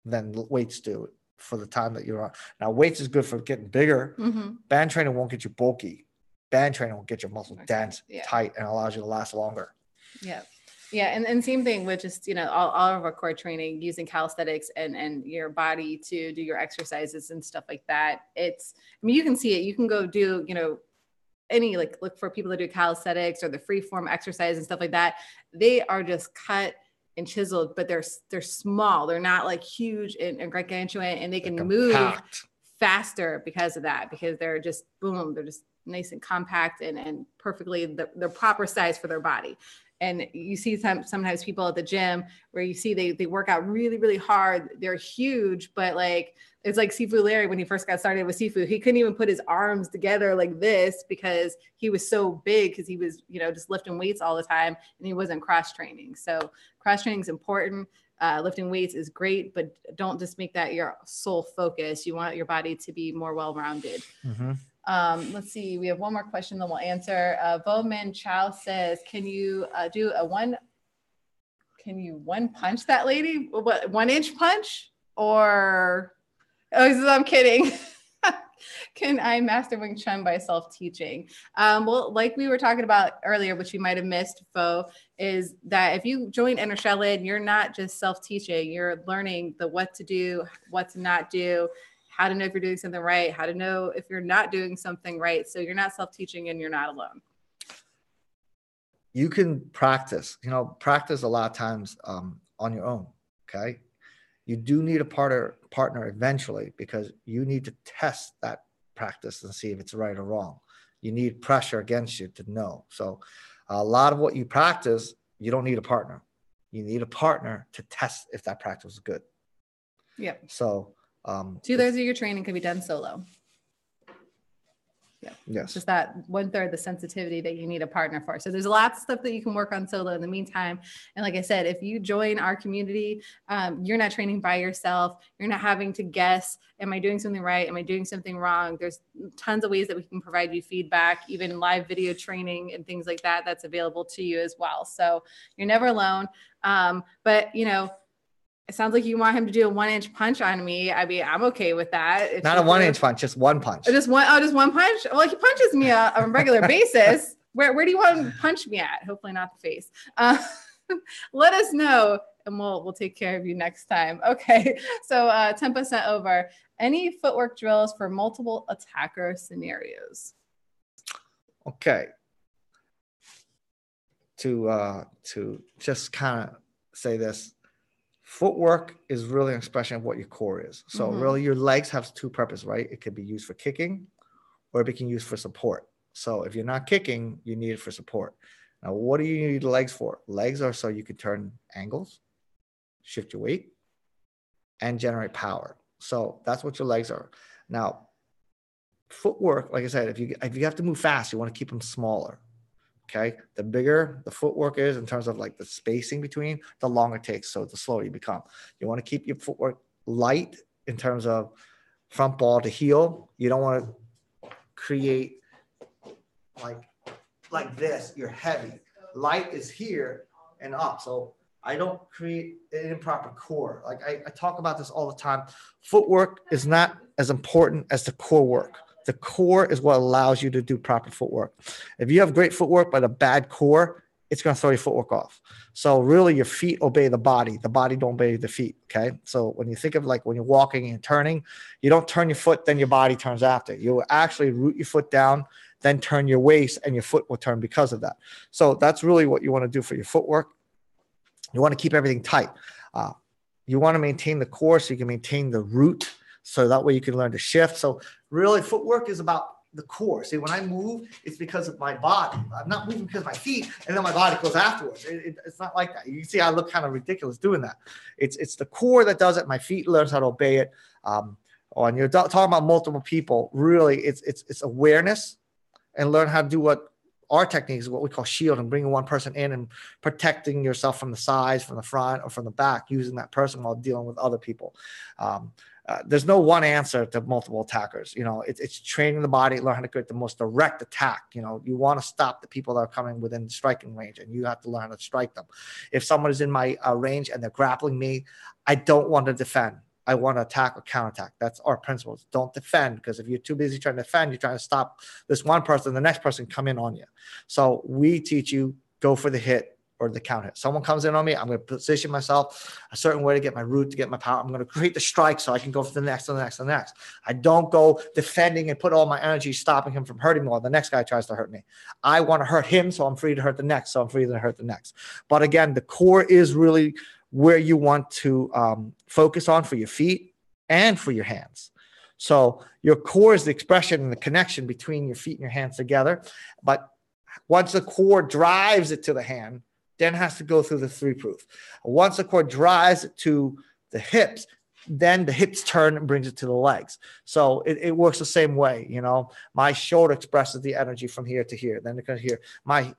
than weights do for the time that you're on. Now, weights is good for getting bigger. Band training won't get you bulky. Band training will get your muscles dense, tight, and allows you to last longer. Yeah. Yeah. And same thing with just, all of our core training using calisthenics and your body to do your exercises and stuff like that. You can see it. You can go do, any look for people that do calisthenics or the free form exercise and stuff like that. They are just cut and chiseled, but they're small. They're not like huge and gargantuan, and they can move faster because of that, because they're just boom, they're just nice and compact and perfectly the proper size for their body. And you see sometimes people at the gym where you see they work out really, really hard. They're huge, but it's like Sifu Larry when he first got started with Sifu. He couldn't even put his arms together like this because he was so big because he was, just lifting weights all the time and he wasn't cross training. So cross training is important. Lifting weights is great, but don't just make that your sole focus. You want your body to be more well-rounded. Let's see. We have one more question that we'll answer. Bowman Chow says, can you one punch that lady? What, 1 inch punch? Or, I'm kidding. Can I master Wing Chun by self-teaching? Well, like we were talking about earlier, which you might have missed, Fo, is that if you join Inner Shaolin, you're not just self-teaching. You're learning what to do, what to not do, how to know if you're doing something right, how to know if you're not doing something right. So you're not self-teaching and you're not alone. You can practice a lot of times on your own. Okay. You do need a partner eventually because you need to test that practice and see if it's right or wrong. You need pressure against you to know. So a lot of what you practice you don't need a partner. You need a partner to test if that practice is good. Yeah. So 2/3 of your training can be done solo. Yeah. Yes. It's just that 1/3 the sensitivity that you need a partner for. So there's lots of stuff that you can work on solo in the meantime. And like I said, if you join our community, you're not training by yourself. You're not having to guess, am I doing something right? Am I doing something wrong? There's tons of ways that we can provide you feedback, even live video training and things like that. That's available to you as well. So you're never alone. But you know, it sounds like you want him to do a 1-inch punch on me. I mean, I'm okay with that. If not a 1-inch punch, just one punch. Just one punch. Well, he punches me on a regular basis. Where do you want him to punch me at? Hopefully not the face. Let us know, and we'll take care of you next time. Okay. So 10% over. Any footwork drills for multiple attacker scenarios? Okay. To just kind of say this. Footwork is really an expression of what your core is. So really your legs have two purposes, right? It could be used for kicking or it can be used for support. So if you're not kicking, you need it for support. Now, what do you need legs for? Legs are so you can turn angles, shift your weight, and generate power. So that's what your legs are. Now, footwork, like I said, if you have to move fast, you want to keep them smaller. Okay, the bigger the footwork is in terms of like the spacing between, the longer it takes. So the slower you become. You want to keep your footwork light in terms of front ball to heel. You don't want to create like this. You're heavy. Light is here and up. So I don't create an improper core. Like I talk about this all the time. Footwork is not as important as the core work. The core is what allows you to do proper footwork. If you have great footwork but a bad core, it's going to throw your footwork off. So really your feet obey the body don't obey the feet. Okay. So when you think of like when you're walking and turning, you don't turn your foot, then your body turns after. You actually root your foot down, then turn your waist and your foot will turn because of that. So that's really what you want to do for your footwork. You want to keep everything tight. You want to maintain the core so you can maintain the root. So that way you can learn to shift. So really footwork is about the core. See, when I move, it's because of my body. I'm not moving because of my feet and then my body goes afterwards. It's not like that. You can see I look kind of ridiculous doing that. It's the core that does it. My feet learns how to obey it. When you're talking about multiple people, really it's awareness and learn how to do what our technique is, what we call shield, and bringing one person in and protecting yourself from the sides, from the front, or from the back, using that person while dealing with other people. There's no one answer to multiple attackers. You know, it's training the body, learn how to create the most direct attack. You know, you want to stop the people that are coming within striking range, and you have to learn how to strike them. If someone is in my range and they're grappling me, I don't want to defend. I want to attack or counterattack. That's our principles. Don't defend, because if you're too busy trying to defend, you're trying to stop this one person, the next person come in on you. So we teach you go for the hit or the counter hit. Someone comes in on me, I'm going to position myself a certain way to get my root, to get my power. I'm going to create the strike so I can go for the next, and the next, and the next. I don't go defending and put all my energy stopping him from hurting me while the next guy tries to hurt me. I want to hurt him, so I'm free to hurt the next, so I'm free to hurt the next. But again, the core is really where you want to focus on for your feet and for your hands. So your core is the expression and the connection between your feet and your hands together. But once the core drives it to the hand, then it has to go through the 3-proof. Once the core drives it to the hips, then the hips turn and brings it to the legs. So it works the same way. You know, my shoulder expresses the energy from here to here. Then it goes here. My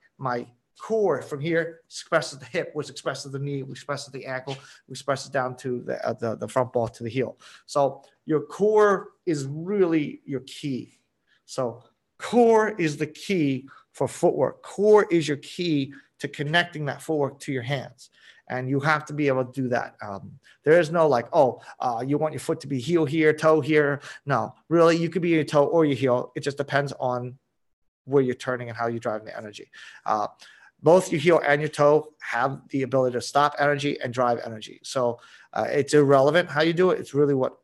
core from here expresses the hip, which expresses the knee, which expresses the ankle, which expresses down to the front ball to the heel. So your core is really your key. So core is the key for footwork. Core is your key to connecting that footwork to your hands. And you have to be able to do that. There is no like, you want your foot to be heel here, toe here. No, really, you could be your toe or your heel. It just depends on where you're turning and how you're driving the energy. Both your heel and your toe have the ability to stop energy and drive energy. So it's irrelevant how you do it. It's really what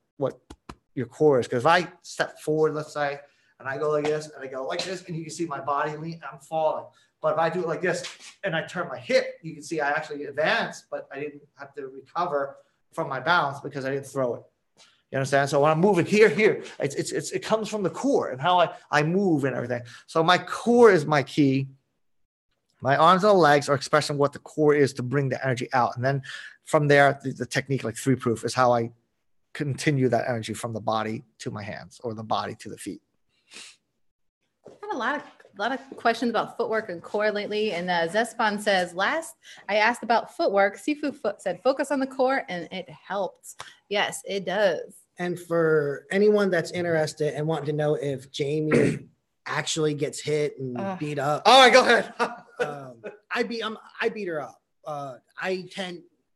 your core is. Because if I step forward, let's say, and I go like this, and I go like this, and you can see my body lean, I'm falling. But if I do it like this, and I turn my hip, you can see I actually advanced, but I didn't have to recover from my balance because I didn't throw it. You understand? So when I'm moving here, it comes from the core and how I move and everything. So my core is my key. My arms and legs are expressing what the core is to bring the energy out. And then from there, the technique like 3-proof is how I continue that energy from the body to my hands or the body to the feet. I have a lot of questions about footwork and core lately. And Zespon says, last I asked about footwork, Sifu Foot said, focus on the core and it helps. Yes, it does. And for anyone that's interested and wanting to know if Jamie actually gets hit and beat up. All right, go ahead. I beat her up.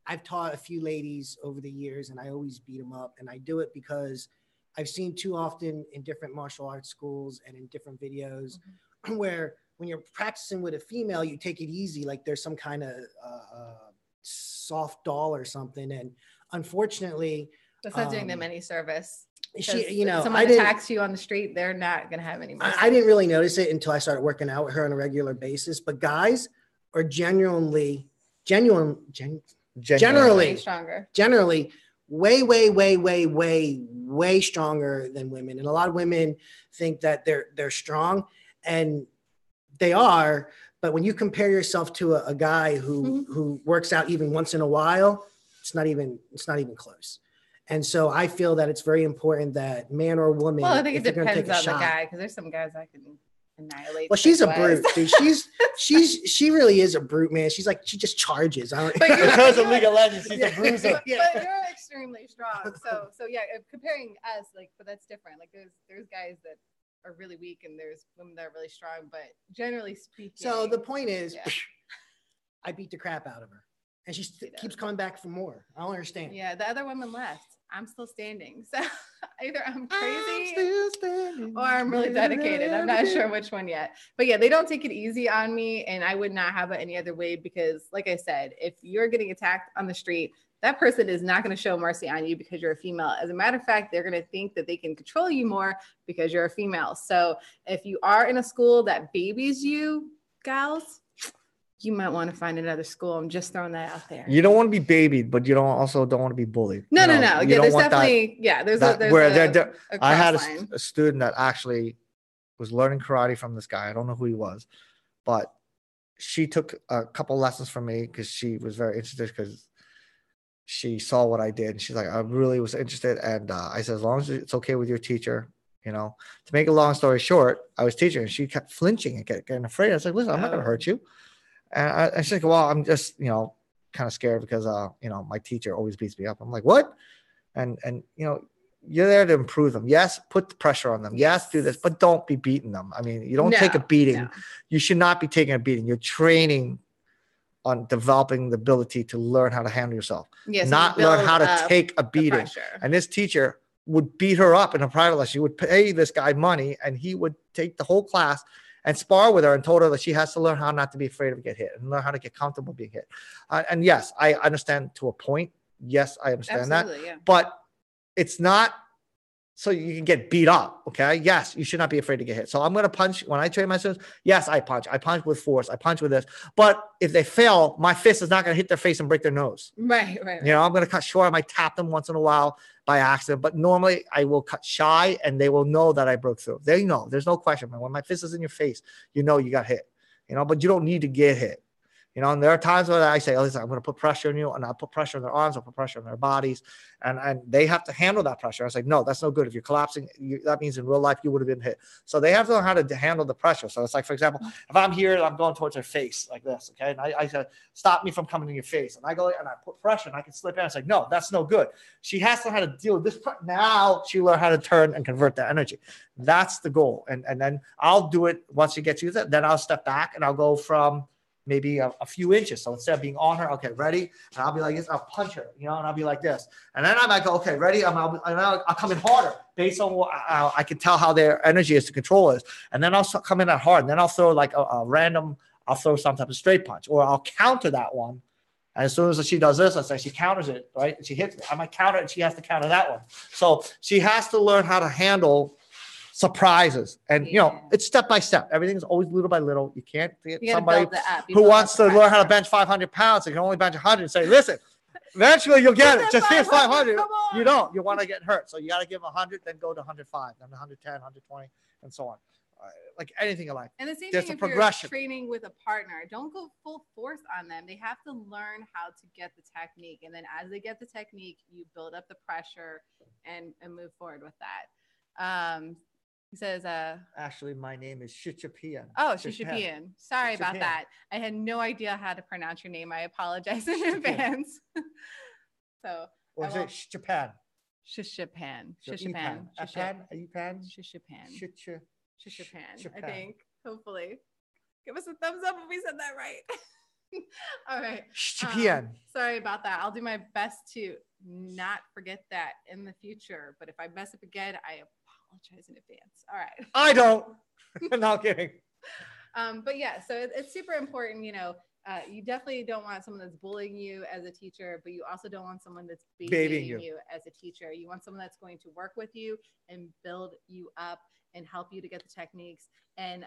I've taught a few ladies over the years and I always beat them up. And I do it because I've seen too often in different martial arts schools and in different videos where when you're practicing with a female, you take it easy. Like there's some kind of soft doll or something. And unfortunately, that's not doing them any service. Someone attacks you on the street, they're not going to have any mercy. I didn't really notice it until I started working out with her on a regular basis. But guys are generally stronger. Generally, way stronger than women. And a lot of women think that they're strong, and they are. But when you compare yourself to a guy who works out even once in a while, it's not even close. And so I feel that it's very important that man or woman. Well, I think it depends on the guy, because there's some guys I can annihilate. Well, she's a brute, dude. She really is a brute, man. She just charges. Because of League of Legends, she's a bruiser. But you're extremely strong. So yeah, comparing us, but that's different. Like there's guys that are really weak and there's women that are really strong. But generally speaking. So the point is, I beat the crap out of her, and she keeps coming back for more. I don't understand. Yeah, the other women left. I'm still standing. So either I'm crazy or I'm really dedicated. I'm not sure which one yet. But yeah, they don't take it easy on me. And I would not have it any other way because, like I said, if you're getting attacked on the street, that person is not going to show mercy on you because you're a female. As a matter of fact, they're going to think that they can control you more because you're a female. So if you are in a school that babies you, gals, you might want to find another school. I'm just throwing that out there. You don't want to be babied, but you don't want to be bullied. No. Yeah, there's definitely, I had a student that actually was learning karate from this guy. I don't know who he was, but she took a couple lessons from me because she was very interested because she saw what I did. And she's like, I really was interested. And I said, as long as it's okay with your teacher, to make a long story short, I was teaching and she kept flinching and getting afraid. I was like, listen, I'm not going to hurt you. And she's like, well, I'm just, kind of scared because, my teacher always beats me up. I'm like, what? And you're there to improve them. Yes, put the pressure on them. Yes, do this, but don't be beating them. I mean, you don't take a beating. No. You should not be taking a beating. You're training on developing the ability to learn how to handle yourself, not learn how to take a beating. And this teacher would beat her up in a private lesson. She would pay this guy money and he would take the whole class and spar with her and told her that she has to learn how not to be afraid of get hit and learn how to get comfortable being hit. And yes, I understand to a point. Yes, I understand that. Yeah. But it's not so you can get beat up. Okay. Yes, you should not be afraid to get hit. So I'm going to punch when I train my students. Yes, I punch. I punch with force. I punch with this. But if they fail, my fist is not going to hit their face and break their nose. Right. I'm going to cut short. I might tap them once in a while by accident, but normally I will cut shy and they will know that I broke through. They know. There's no question, man. When my fist is in your face, you got hit. But you don't need to get hit. And there are times where I say, oh, listen, I'm going to put pressure on you, and I'll put pressure on their arms, I'll put pressure on their bodies, and they have to handle that pressure. I was like, no, that's no good. If you're collapsing, that means in real life you would have been hit. So they have to learn how to handle the pressure. So it's like, for example, if I'm here and I'm going towards their face like this, okay, and I said, stop me from coming in your face, and I go and I put pressure, and I can slip in. It's like, no, that's no good. She has to learn how to deal with this. Now she learned how to turn and convert that energy. That's the goal. And then I'll do it once she gets used to it. Then I'll step back and I'll go from maybe a few inches. So instead of being on her, okay, ready? And I'll be like this, I'll punch her, and I'll be like this. And then I might go, okay, ready? I'll come in harder based on what I can tell how their energy is to control is. And then I'll come in that hard. And then I'll throw like I'll throw some type of straight punch, or I'll counter that one. And as soon as she does this, let's say she counters it, right? And she hits me. I might counter it and she has to counter that one. So she has to learn how to handle surprises, and it's step by step. Everything's always little by little. You can't get somebody who wants to learn how to bench 500 pounds and can only bench 100 and say, listen, eventually you'll get it. Just here's 500. You don't. You want to get hurt. So you got to give 100, then go to 105, then 110, 120, and so on. like anything in life. And the same There's thing a if progression. you're training with a partner. Don't go full force on them. They have to learn how to get the technique. And then as they get the technique, you build up the pressure and move forward with that. He says, Actually, my name is Shichapian. oh, Shishipian. Sorry about Shishipian. that. I had no idea how to pronounce your name. I apologize in advance. So, Or is it Japan? Shishipan. So Shishipan. Pan? Are you pan? Shishipan. Shicha. Shishipan, I Japan. think. Hopefully. Give us a thumbs up if we said that right. All right. Shichapian. Sorry about that. I'll do my best to not forget that in the future. But if I mess up again, I apologize in advance. All right. I don't. No kidding. But yeah, so it's super important, you know. You definitely don't want someone that's bullying you as a teacher, but you also don't want someone that's babying you as a teacher. You want someone that's going to work with you and build you up and help you to get the techniques. And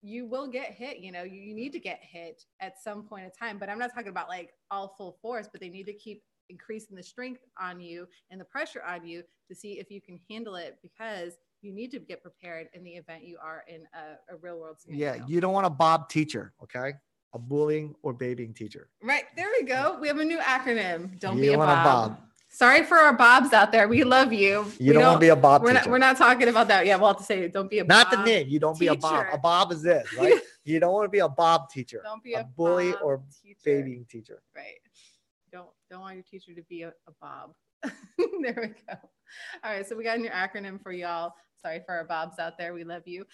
you will get hit, you know, you need to get hit at some point in time, but I'm not talking about like all full force, but they need to keep increasing the strength on you and the pressure on you to see if you can handle it, because you need to get prepared in the event you are in a real world scenario. Yeah, you don't want a Bob teacher, okay? A bullying or babying teacher. Right, there we go. We have a new acronym. Don't You be a want Bob. a Bob. Sorry for our Bobs out there. We love you. You don't want to be a Bob teacher. We're not talking about that. Yeah, we'll have to say don't be a Not Bob the name. You don't teacher. be a Bob. A Bob is this, right? You don't want to be a Bob teacher. Don't be a bully Bob or teacher. babying teacher. Right. Don't want your teacher to be a Bob. There we go. All right, so we got a new acronym for y'all. Sorry for our Bobs out there. We love you.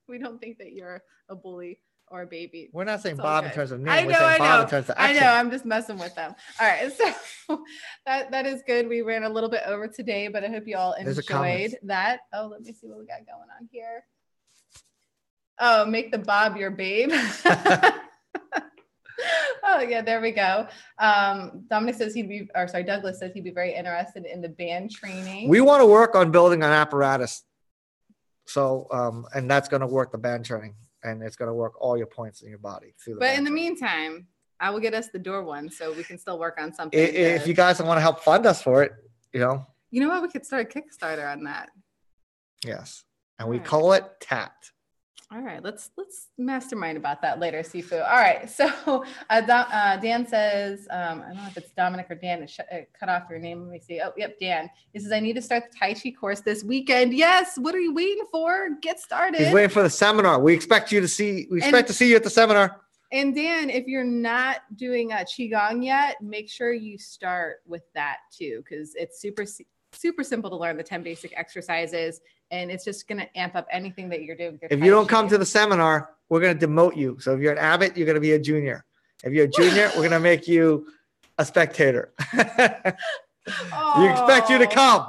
We don't think that you're a bully or a baby. We're not saying It's Bob okay. in terms of name. I We're know, saying Bob in terms of I action. know. I'm just messing with them. All right, so that is good. We ran a little bit over today, but I hope you all enjoyed that. Oh, let me see what we got going on here. Oh, make the Bob your babe. Oh yeah, there we go. Dominic says Douglas says he'd be very interested in the band training. We want to work on building an apparatus. So, and that's going to work the band training, and it's going to work all your points in your body. But in the meantime, I will get us the door one so we can still work on something. If you guys want to help fund us for it, you know. You know what? We could start a Kickstarter on that. Yes. And we call it TACT. All right, let's mastermind about that later, Sifu. All right, so Dan says, I don't know if it's Dominic or Dan, cut off your name. Let me see. Oh, yep, Dan. He says, I need to start the Tai Chi course this weekend. Yes, what are you waiting for? Get started. He's waiting for the seminar. We expect to see you at the seminar. And Dan, if you're not doing Qigong yet, make sure you start with that too, because it's super simple to learn the 10 basic exercises, and it's just going to amp up anything that you're doing. If you don't come to the seminar, we're going to demote you. So if you're an abbot, you're going to be a junior. If you're a junior, we're going to make you a spectator. We expect you to come.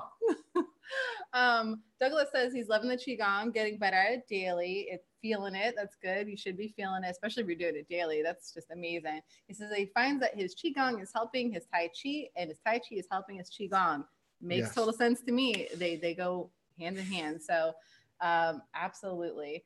Douglas says he's loving the Qigong, getting better at it daily. It's feeling it. That's good. You should be feeling it, especially if you're doing it daily. That's just amazing. He says that he finds that his Qigong is helping his Tai Chi, and his Tai Chi is helping his Qigong. Makes total sense to me. They go hand in hand. So absolutely.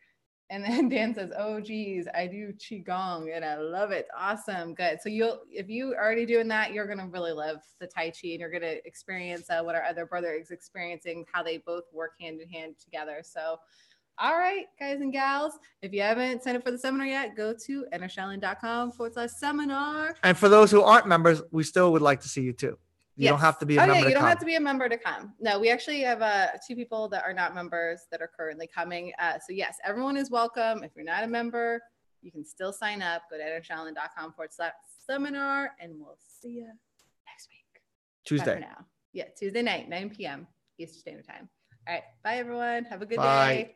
And then Dan says, oh geez, I do Qigong and I love it. Awesome. Good. So if you already doing that, you're going to really love the Tai Chi, and you're going to experience what our other brother is experiencing, how they both work hand in hand together. So, all right, guys and gals, if you haven't signed up for the seminar yet, go to entershaolin.com/seminar. And for those who aren't members, we still would like to see you too. You don't have to be a member. You don't have to be a member to come. No, we actually have 2 people that are not members that are currently coming. So yes, everyone is welcome. If you're not a member, you can still sign up. Go to entershaolin.com/seminar, and we'll see you next week. Tuesday. For now. Yeah, Tuesday night, 9 p.m. Eastern Standard Time. All right. Bye, everyone. Have a good Bye. day.